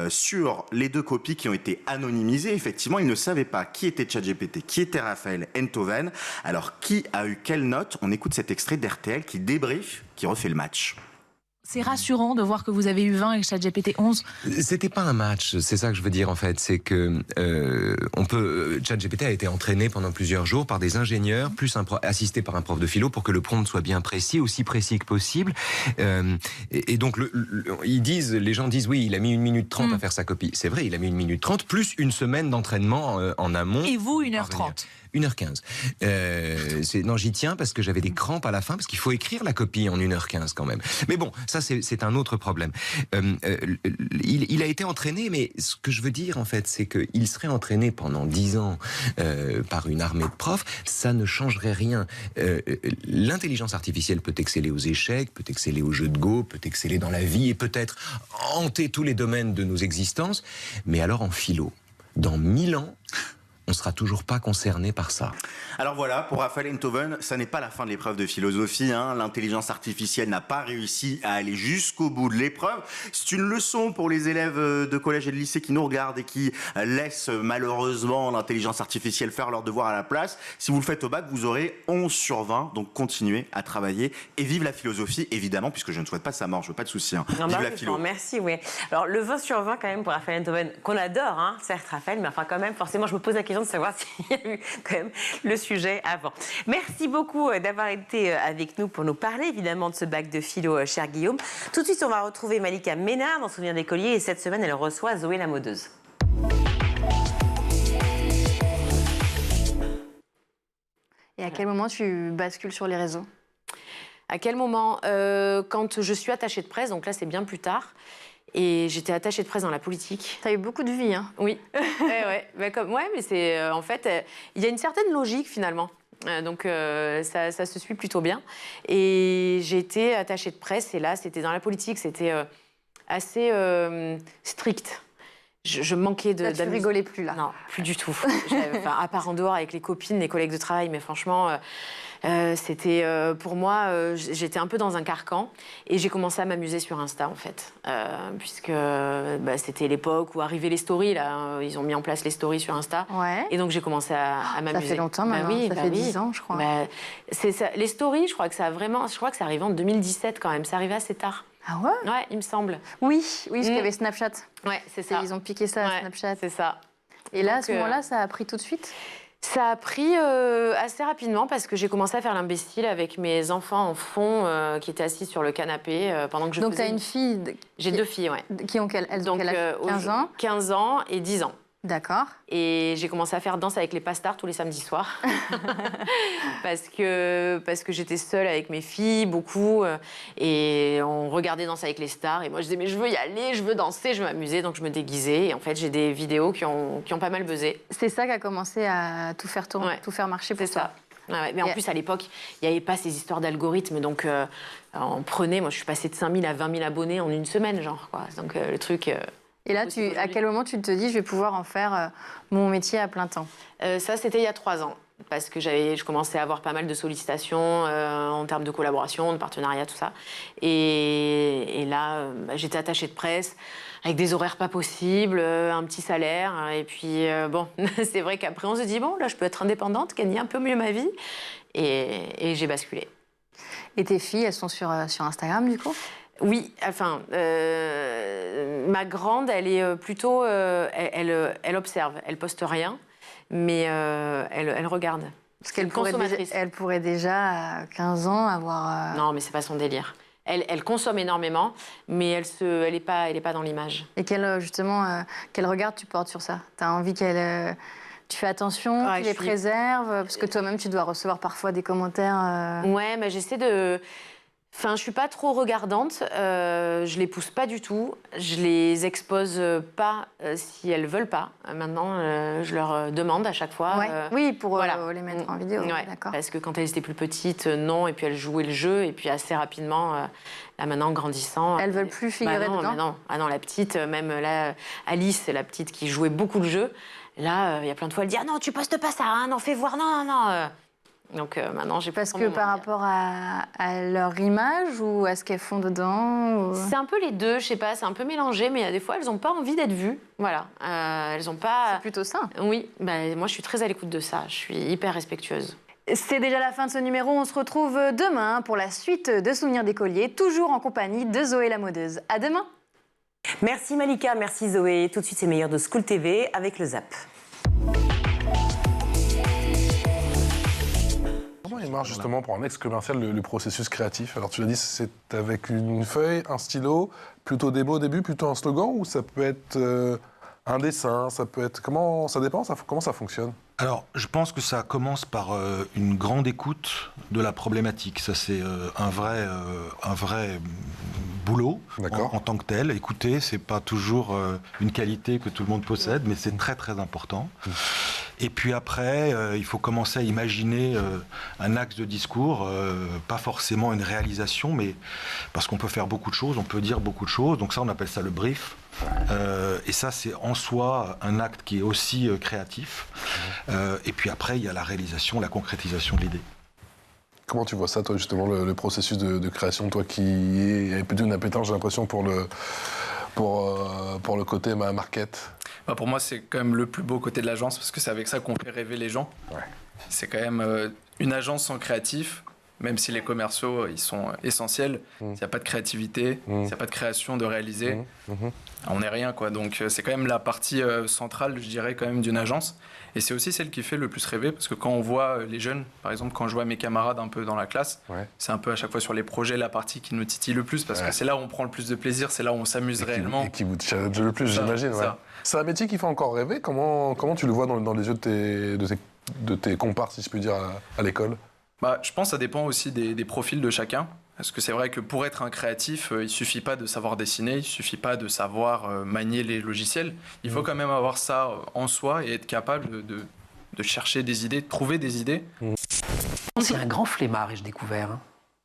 sur les 2 copies qui ont été anonymisées. Effectivement, ils ne savaient pas qui était ChatGPT, qui était Raphaël Enthoven. Alors, qui a eu quelle note? On écoute cet extrait d'RTL qui débriefe, qui refait le match. C'est rassurant de voir que vous avez eu 20 et ChatGPT 11. C'était pas un match, c'est ça que je veux dire en fait. C'est que ChatGPT a été entraîné pendant plusieurs jours par des ingénieurs, plus assisté par un prof de philo pour que le prompt soit bien précis, aussi précis que possible. Et donc les gens disent oui, il a mis 1 minute 30 à faire sa copie. C'est vrai, il a mis 1 minute 30 plus une semaine d'entraînement en amont. Et vous, 1h30. 1h15. Non, j'y tiens parce que j'avais des crampes à la fin, parce qu'il faut écrire la copie en 1h15 quand même. Mais bon, ça c'est un autre problème. Il a été entraîné, mais ce que je veux dire en fait, c'est qu'il serait entraîné pendant 10 ans par une armée de profs, ça ne changerait rien. L'intelligence artificielle peut exceller aux échecs, peut exceller aux jeux de Go, peut exceller dans la vie et peut-être hanter tous les domaines de nos existences. Mais alors en philo, dans 1000 ans, on ne sera toujours pas concerné par ça. Alors voilà, pour Raphaël Enthoven, ça n'est pas la fin de l'épreuve de philosophie. L'intelligence artificielle n'a pas réussi à aller jusqu'au bout de l'épreuve. C'est une leçon pour les élèves de collège et de lycée qui nous regardent et qui laissent malheureusement l'intelligence artificielle faire leur devoir à la place. Si vous le faites au bac, vous aurez 11 sur 20. Donc continuez à travailler et vive la philosophie, évidemment, puisque je ne souhaite pas sa mort, je veux pas de soucis. Vive la philo. Merci, oui. Alors le 20 sur 20 quand même pour Raphaël Enthoven, qu'on adore, certes Raphaël, mais enfin quand même, forcément, je me pose la question de savoir s'il y a eu quand même le sujet avant. Merci beaucoup d'avoir été avec nous pour nous parler évidemment de ce bac de philo, cher Guillaume. Tout de suite, on va retrouver Malika Ménard dans Souvenirs d'écolier et cette semaine, elle reçoit Zoé la modeuse. Et à quel moment tu bascules sur les réseaux ? À quel moment Quand je suis attachée de presse, donc là c'est bien plus tard, et j'étais attachée de presse dans la politique. T'as eu beaucoup de vie, hein. Oui, mais c'est en fait, il y a une certaine logique finalement. Donc ça se suit plutôt bien. Et j'ai été attachée de presse, et là c'était dans la politique, c'était assez strict. Je manquais de... Là, tu rigolais plus, là. Non, plus du tout. À part en dehors avec les copines, les collègues de travail, mais franchement, c'était pour moi, j'étais un peu dans un carcan, et j'ai commencé à m'amuser sur Insta, en fait. Puisque c'était l'époque où arrivaient les stories, là. Ils ont mis en place les stories sur Insta. Ouais. Et donc, j'ai commencé à m'amuser. Ça fait longtemps maintenant, ça fait 10 ans, je crois. C'est ça. Les stories, je crois que c'est arrivé en 2017, quand même. C'est arrivé assez tard. Ah ouais? Ouais, il me semble. Oui, parce qu'il y avait Snapchat. Ouais, c'est ça. Ils ont piqué ça à Snapchat. C'est ça. Et là, à ce moment-là, ça a pris tout de suite? Ça a pris assez rapidement, parce que j'ai commencé à faire l'imbécile avec mes enfants en fond qui étaient assis sur le canapé pendant que je faisais... Donc, tu as une fille... J'ai 2 filles, ouais. Qui ont elles ont quel âge? 15 ans? 15 ans et 10 ans. D'accord. Et j'ai commencé à faire Danse avec les pastards tous les samedis soirs. parce que j'étais seule avec mes filles, beaucoup. Et on regardait Danse avec les stars. Et moi, je disais, mais je veux y aller, je veux danser, je veux m'amuser. Donc, je me déguisais. Et en fait, j'ai des vidéos qui ont pas mal buzzé. C'est ça qui a commencé à tout faire tourner, tout faire marcher pour toi. C'est ça. Mais en plus, à l'époque, il n'y avait pas ces histoires d'algorithmes. Donc, on prenait... Moi, je suis passée de 5 000 à 20 000 abonnés en une semaine, genre, quoi. Donc, le truc... Et là, à quel moment tu te dis, je vais pouvoir en faire mon métier à plein temps? Ça, c'était il y a 3 ans. Parce que je commençais à avoir pas mal de sollicitations en termes de collaboration, de partenariat, tout ça. Et là, j'étais attachée de presse, avec des horaires pas possibles, un petit salaire. Et puis, c'est vrai qu'après, on se dit, bon, là, je peux être indépendante, gagner un peu mieux ma vie. Et j'ai basculé. Et tes filles, elles sont sur Instagram, du coup? Oui, enfin, ma grande, elle est plutôt... elle observe, elle poste rien, mais elle regarde. Parce qu'elle pourrait déjà, à 15 ans, avoir... Non, mais c'est pas son délire. Elle consomme énormément, mais elle est pas dans l'image. Et quel regard tu portes sur ça? Tu as envie qu'elle... Tu fais attention, tu les préserves? Parce que toi-même, tu dois recevoir parfois des commentaires... Ouais, mais j'essaie de... Enfin, je suis pas trop regardante, je les pousse pas du tout, je les expose pas si elles veulent pas. Maintenant, je leur demande à chaque fois. Oui, pour les mettre en vidéo. Ouais, d'accord. parce que quand elles étaient plus petites, non, et puis elles jouaient le jeu, et puis assez rapidement, là maintenant, en grandissant... Elles veulent plus figurer dedans? Non. Ah non, la petite, même là, Alice, la petite qui jouait beaucoup le jeu, là, il y a plein de fois, elle dit « Ah non, tu postes pas ça, hein, non, fais voir, non. » Donc maintenant, j'ai Parce que par rapport à leur image ou à ce qu'elles font dedans ou... C'est un peu les deux, je sais pas, c'est un peu mélangé, mais il y a des fois, elles n'ont pas envie d'être vues. Voilà, elles n'ont pas... C'est plutôt ça. Oui, moi je suis très à l'écoute de ça, je suis hyper respectueuse. C'est déjà la fin de ce numéro, on se retrouve demain pour la suite de Souvenirs d'écoliers, toujours en compagnie de Zoé la modeuse. À demain. Merci Malika, merci Zoé. Tout de suite, c'est meilleur de School TV avec le Zap. Comment il marche justement pour un ex-commercial le processus créatif? Alors tu l'as dit, c'est avec une feuille, un stylo, plutôt des mots au début, plutôt un slogan, ou ça peut être un dessin, ça peut être... Comment ça dépend, comment ça fonctionne? Alors, je pense que ça commence par une grande écoute de la problématique. Ça, c'est un vrai boulot en tant que tel. Écouter, c'est pas toujours une qualité que tout le monde possède, mais c'est très très important. Et puis après, il faut commencer à imaginer un axe de discours, pas forcément une réalisation, mais parce qu'on peut faire beaucoup de choses, on peut dire beaucoup de choses. Donc ça, on appelle ça le brief. Et ça, c'est en soi un acte qui est aussi créatif. Et puis après, il y a la réalisation, la concrétisation de l'idée. Comment tu vois ça, toi, justement, le processus de création, toi qui est plutôt une appétence, j'ai l'impression, pour le côté market? Pour moi, c'est quand même le plus beau côté de l'agence, parce que c'est avec ça qu'on fait rêver les gens. Ouais. C'est quand même une agence sans créatif, même si les commerciaux, ils sont essentiels. S'il n'y a pas de créativité, s'il n'y a pas de création, de réaliser, on n'est rien, quoi. Donc, c'est quand même la partie centrale, je dirais, quand même, d'une agence. Et c'est aussi celle qui fait le plus rêver, parce que quand on voit les jeunes, par exemple, quand je vois mes camarades un peu dans la classe, c'est un peu à chaque fois sur les projets la partie qui nous titille le plus, parce que c'est là où on prend le plus de plaisir, c'est là où on s'amuse réellement. Et qui vous challenge le plus, j'imagine. Ouais. C'est un métier qui fait encore rêver. Comment tu le vois dans les yeux de tes comparses, si je puis dire, à l'école? Je pense que ça dépend aussi des profils de chacun. Parce que c'est vrai que pour être un créatif, il ne suffit pas de savoir dessiner, il ne suffit pas de savoir manier les logiciels. Il faut quand même avoir ça en soi et être capable de chercher des idées, de trouver des idées. C'est un grand flemmard, j'ai découvert.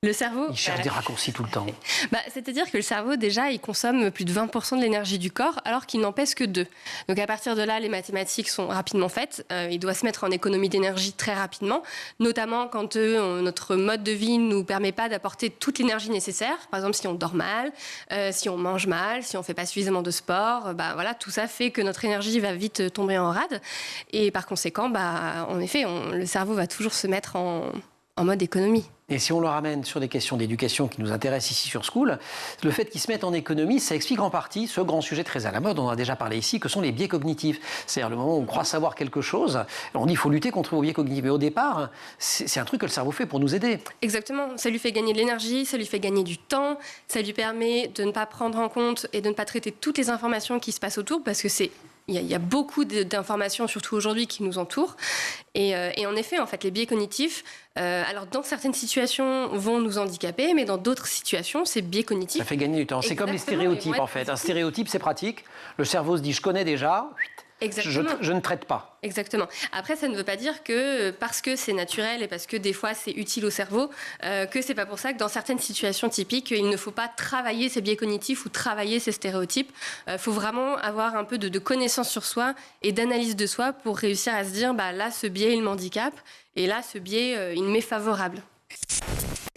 Le cerveau, il cherche des raccourcis tout le temps. C'est-à-dire que le cerveau, déjà, il consomme plus de 20% de l'énergie du corps, alors qu'il n'en pèse que 2. Donc à partir de là, les mathématiques sont rapidement faites. Il doit se mettre en économie d'énergie très rapidement, notamment quand notre mode de vie ne nous permet pas d'apporter toute l'énergie nécessaire. Par exemple, si on dort mal, si on mange mal, si on ne fait pas suffisamment de sport, voilà, tout ça fait que notre énergie va vite tomber en rade. Et par conséquent, en effet, le cerveau va toujours se mettre en mode économie. Et si on le ramène sur des questions d'éducation qui nous intéressent ici sur School, le fait qu'ils se mettent en économie, ça explique en partie ce grand sujet très à la mode, on en a déjà parlé ici, que sont les biais cognitifs. C'est-à-dire le moment où on croit savoir quelque chose, on dit qu'il faut lutter contre vos biais cognitifs. Mais au départ, c'est un truc que le cerveau fait pour nous aider. Exactement. Ça lui fait gagner de l'énergie, ça lui fait gagner du temps, ça lui permet de ne pas prendre en compte et de ne pas traiter toutes les informations qui se passent autour, parce que il y a beaucoup d'informations, surtout aujourd'hui, qui nous entourent. Et en effet, les biais cognitifs, alors dans certaines situations, vont nous handicaper, mais dans d'autres situations, ces biais cognitifs... Ça fait gagner du temps. C'est comme les stéréotypes, en fait. Un stéréotype, c'est pratique. Le cerveau se dit, je connais déjà... Exactement. Je ne traite pas. Exactement. Après, ça ne veut pas dire que parce que c'est naturel et parce que des fois c'est utile au cerveau, que c'est pas pour ça que dans certaines situations typiques, il ne faut pas travailler ces biais cognitifs ou travailler ces stéréotypes. Il faut vraiment avoir un peu de connaissance sur soi et d'analyse de soi pour réussir à se dire, là, ce biais, il m'handicape et là, ce biais, il m'est favorable.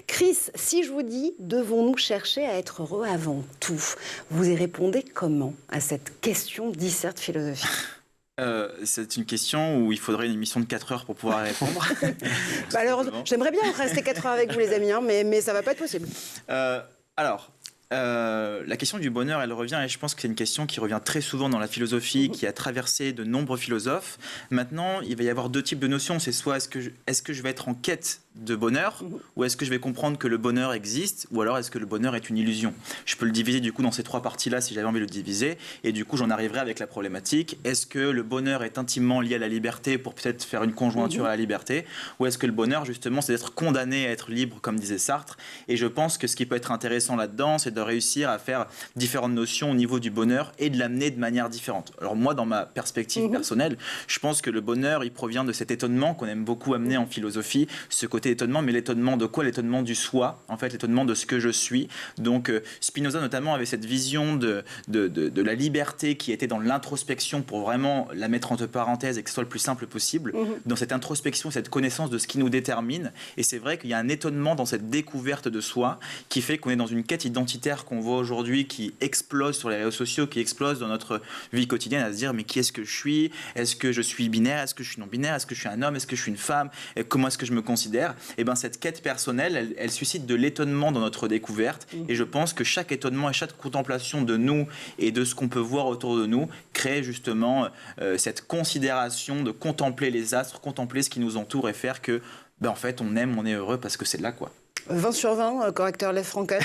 Chris, si je vous dis « devons-nous chercher à être heureux avant tout ?» vous y répondez comment à cette question disserte philosophique? C'est une question où il faudrait une émission de 4 heures pour pouvoir répondre. Malheureusement, j'aimerais bien rester 4 heures avec vous les amis, mais ça va pas être possible. La question du bonheur, elle revient, et je pense que c'est une question qui revient très souvent dans la philosophie, qui a traversé de nombreux philosophes. Maintenant, il va y avoir deux types de notions. C'est soit est-ce que je vais être en quête de bonheur, ou est-ce que je vais comprendre que le bonheur existe, ou alors est-ce que le bonheur est une illusion? Je peux le diviser du coup dans ces trois parties-là si j'avais envie de le diviser, et du coup j'en arriverai avec la problématique. Est-ce que le bonheur est intimement lié à la liberté pour peut-être faire une conjointure à la liberté, ou est-ce que le bonheur justement c'est d'être condamné à être libre comme disait Sartre? Et je pense que ce qui peut être intéressant là-dedans, c'est de réussir à faire différentes notions au niveau du bonheur et de l'amener de manière différente. Alors moi, dans ma perspective personnelle, je pense que le bonheur, il provient de cet étonnement qu'on aime beaucoup amener en philosophie, ce côté étonnement, mais l'étonnement de quoi? L'étonnement du soi, en fait, l'étonnement de ce que je suis. Donc Spinoza notamment avait cette vision de la liberté qui était dans l'introspection pour vraiment la mettre entre parenthèses et que ce soit le plus simple possible, dans cette introspection, cette connaissance de ce qui nous détermine. Et c'est vrai qu'il y a un étonnement dans cette découverte de soi qui fait qu'on est dans une quête identitaire qu'on voit aujourd'hui qui explose sur les réseaux sociaux, qui explose dans notre vie quotidienne, à se dire mais qui est-ce que je suis? Est-ce que je suis binaire? Est-ce que je suis non binaire? Est-ce que je suis un homme? Est-ce que je suis une femme? Et comment est-ce que je me considère? Et bien cette quête personnelle, elle suscite de l'étonnement dans notre découverte, et je pense que chaque étonnement et chaque contemplation de nous et de ce qu'on peut voir autour de nous crée justement cette considération de contempler les astres, contempler ce qui nous entoure et faire que en fait on aime, on est heureux parce que c'est là quoi. 20 sur 20, correcteur Lev Franken,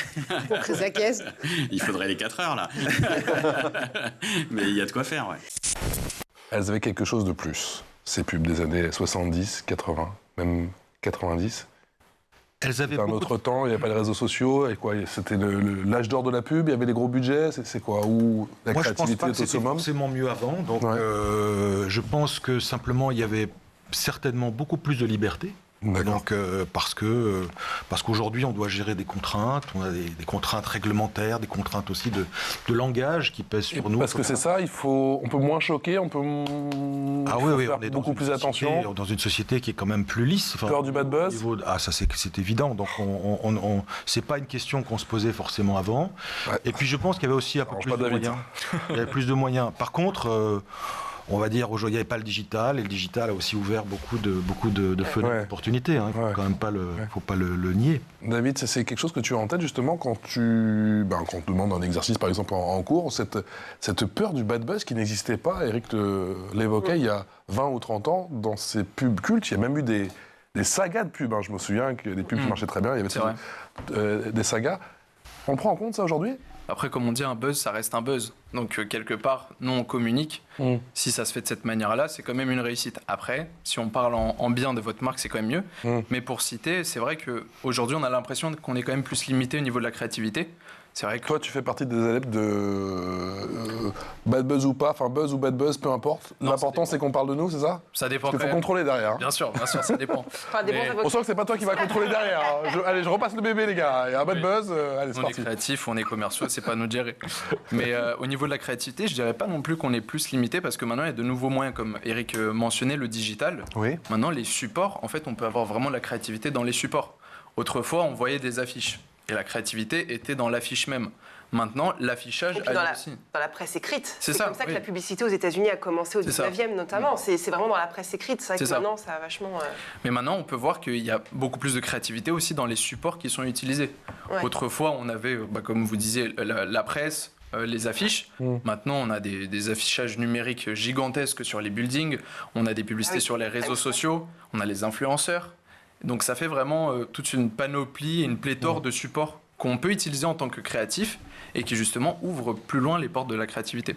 pour Chris Lacaisse. Il faudrait les 4 heures, là. Mais il y a de quoi faire, ouais. Elles avaient quelque chose de plus, ces pubs des années 70, 80, même 90. Elles avaient un autre temps, il n'y avait pas les réseaux sociaux, et quoi, c'était l'âge d'or de la pub, il y avait les gros budgets, c'est quoi? Ou la créativité au summum? Forcément mieux avant, donc je pense que simplement il y avait certainement beaucoup plus de liberté. Donc, parce qu'aujourd'hui, on doit gérer des contraintes, on a des contraintes réglementaires, des contraintes aussi de langage qui pèsent sur nous. Parce que c'est ça, on peut moins choquer, on peut faire beaucoup plus attention. Dans une société qui est quand même plus lisse. Peur du bad buzz. Ça c'est évident. Donc, c'est pas une question qu'on se posait forcément avant. Ouais. Et puis, je pense qu'il y avait aussi un peu plus de moyens. Il y avait plus de moyens. Par contre, on va dire aujourd'hui il n'y avait pas le digital, et le digital a aussi ouvert beaucoup de fenêtres d'opportunités. Il ne faut pas le nier. David, c'est quelque chose que tu as en tête justement quand on te demande un exercice par exemple en cours, cette peur du bad buzz qui n'existait pas. Eric l'évoquait il y a 20 ou 30 ans dans ces pubs cultes. Il y a même eu des sagas de pubs. Je me souviens que des pubs qui marchaient très bien. Il y avait des sagas. On le prend en compte ça aujourd'hui? Après, comme on dit, un buzz, ça reste un buzz. Donc, quelque part, nous, on communique. Si ça se fait de cette manière-là, c'est quand même une réussite. Après, si on parle en bien de votre marque, c'est quand même mieux. Mais pour citer, c'est vrai qu'aujourd'hui, on a l'impression qu'on est quand même plus limité au niveau de la créativité. C'est vrai que... Toi, tu fais partie des adeptes de bad buzz ou pas, enfin buzz ou bad buzz, peu importe. L'important, c'est qu'on parle de nous, c'est ça? Ça dépend. Parce qu'il faut contrôler derrière. Hein. Bien sûr, ça dépend. On sent que c'est pas toi qui vas contrôler derrière. Hein. Allez, je repasse le bébé, les gars. Il y a un bad buzz. Allez, c'est parti. On est créatifs, on est commerciaux, c'est pas à nous de gérer. Mais au niveau de la créativité, je dirais pas non plus qu'on est plus limité parce que maintenant, il y a de nouveaux moyens, comme Eric mentionnait, le digital. Oui. Maintenant, les supports, en fait, on peut avoir vraiment de la créativité dans les supports. Autrefois, on voyait des affiches. Et la créativité était dans l'affiche même. Maintenant, l'affichage a aussi. Dans la presse écrite. C'est comme ça que la publicité aux États-Unis a commencé au 19e notamment. Oui. C'est vraiment dans la presse écrite. C'est vrai que maintenant, ça a vachement. Mais maintenant, on peut voir qu'il y a beaucoup plus de créativité aussi dans les supports qui sont utilisés. Ouais. Autrefois, on avait, comme vous disiez, la presse. Les affiches. Maintenant, on a des affichages numériques gigantesques sur les buildings. On a des publicités sur les réseaux sociaux. On a les influenceurs. Donc, ça fait vraiment toute une panoplie, une pléthore de supports qu'on peut utiliser en tant que créatif et qui justement ouvre plus loin les portes de la créativité.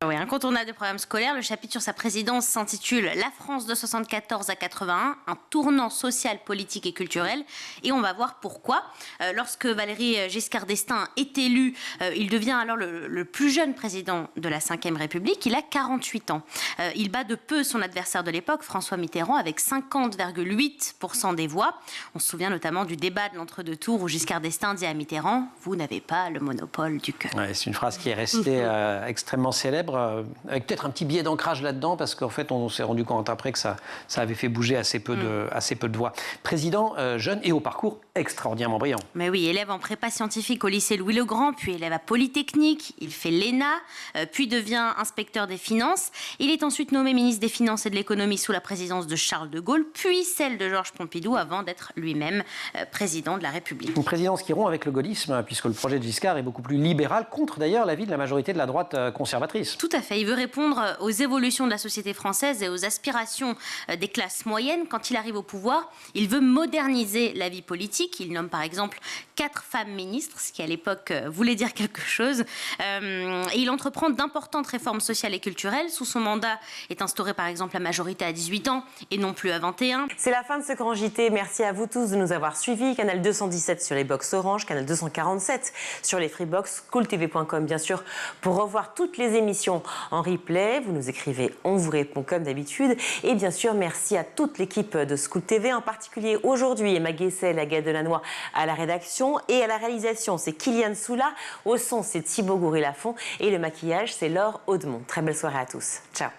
Oui, incontournable des programmes scolaires, le chapitre sur sa présidence s'intitule « La France de 74 à 81, un tournant social, politique et culturel ». Et on va voir pourquoi. Lorsque Valéry Giscard d'Estaing est élu, il devient alors le plus jeune président de la Ve République. Il a 48 ans. Il bat de peu son adversaire de l'époque, François Mitterrand, avec 50,8% des voix. On se souvient notamment du débat de l'entre-deux tours où Giscard d'Estaing dit à Mitterrand « Vous n'avez pas le monopole du cœur ». Ouais, c'est une phrase qui est restée extrêmement célèbre. Avec peut-être un petit biais d'ancrage là-dedans, parce qu'en fait, on s'est rendu compte après que ça avait fait bouger assez peu de voix. Président jeune et au parcours extraordinairement brillant. Mais oui, élève en prépa scientifique au lycée Louis-le-Grand, puis élève à Polytechnique, il fait l'ENA, puis devient inspecteur des finances. Il est ensuite nommé ministre des Finances et de l'Économie sous la présidence de Charles de Gaulle, puis celle de Georges Pompidou, avant d'être lui-même président de la République. Une présidence qui rompt avec le gaullisme, puisque le projet de Giscard est beaucoup plus libéral, contre d'ailleurs l'avis de la majorité de la droite conservatrice. Tout à fait. Il veut répondre aux évolutions de la société française et aux aspirations des classes moyennes. Quand il arrive au pouvoir, il veut moderniser la vie politique. Il nomme par exemple 4 femmes ministres, ce qui à l'époque voulait dire quelque chose. Et il entreprend d'importantes réformes sociales et culturelles. Sous son mandat est instaurée par exemple la majorité à 18 ans et non plus à 21. C'est la fin de ce grand JT. Merci à vous tous de nous avoir suivis. Canal 217 sur les box Orange, Canal 247 sur les Freebox, cooltv.com bien sûr pour revoir toutes les émissions en replay. Vous nous écrivez, on vous répond comme d'habitude. Et bien sûr, merci à toute l'équipe de Scoop TV, en particulier aujourd'hui Emma Guessel et Agathe Delannoy à la rédaction et à la réalisation. C'est Kylian Soula, au son c'est Thibaut Goury-Lafont et le maquillage c'est Laure Audemont. Très belle soirée à tous. Ciao.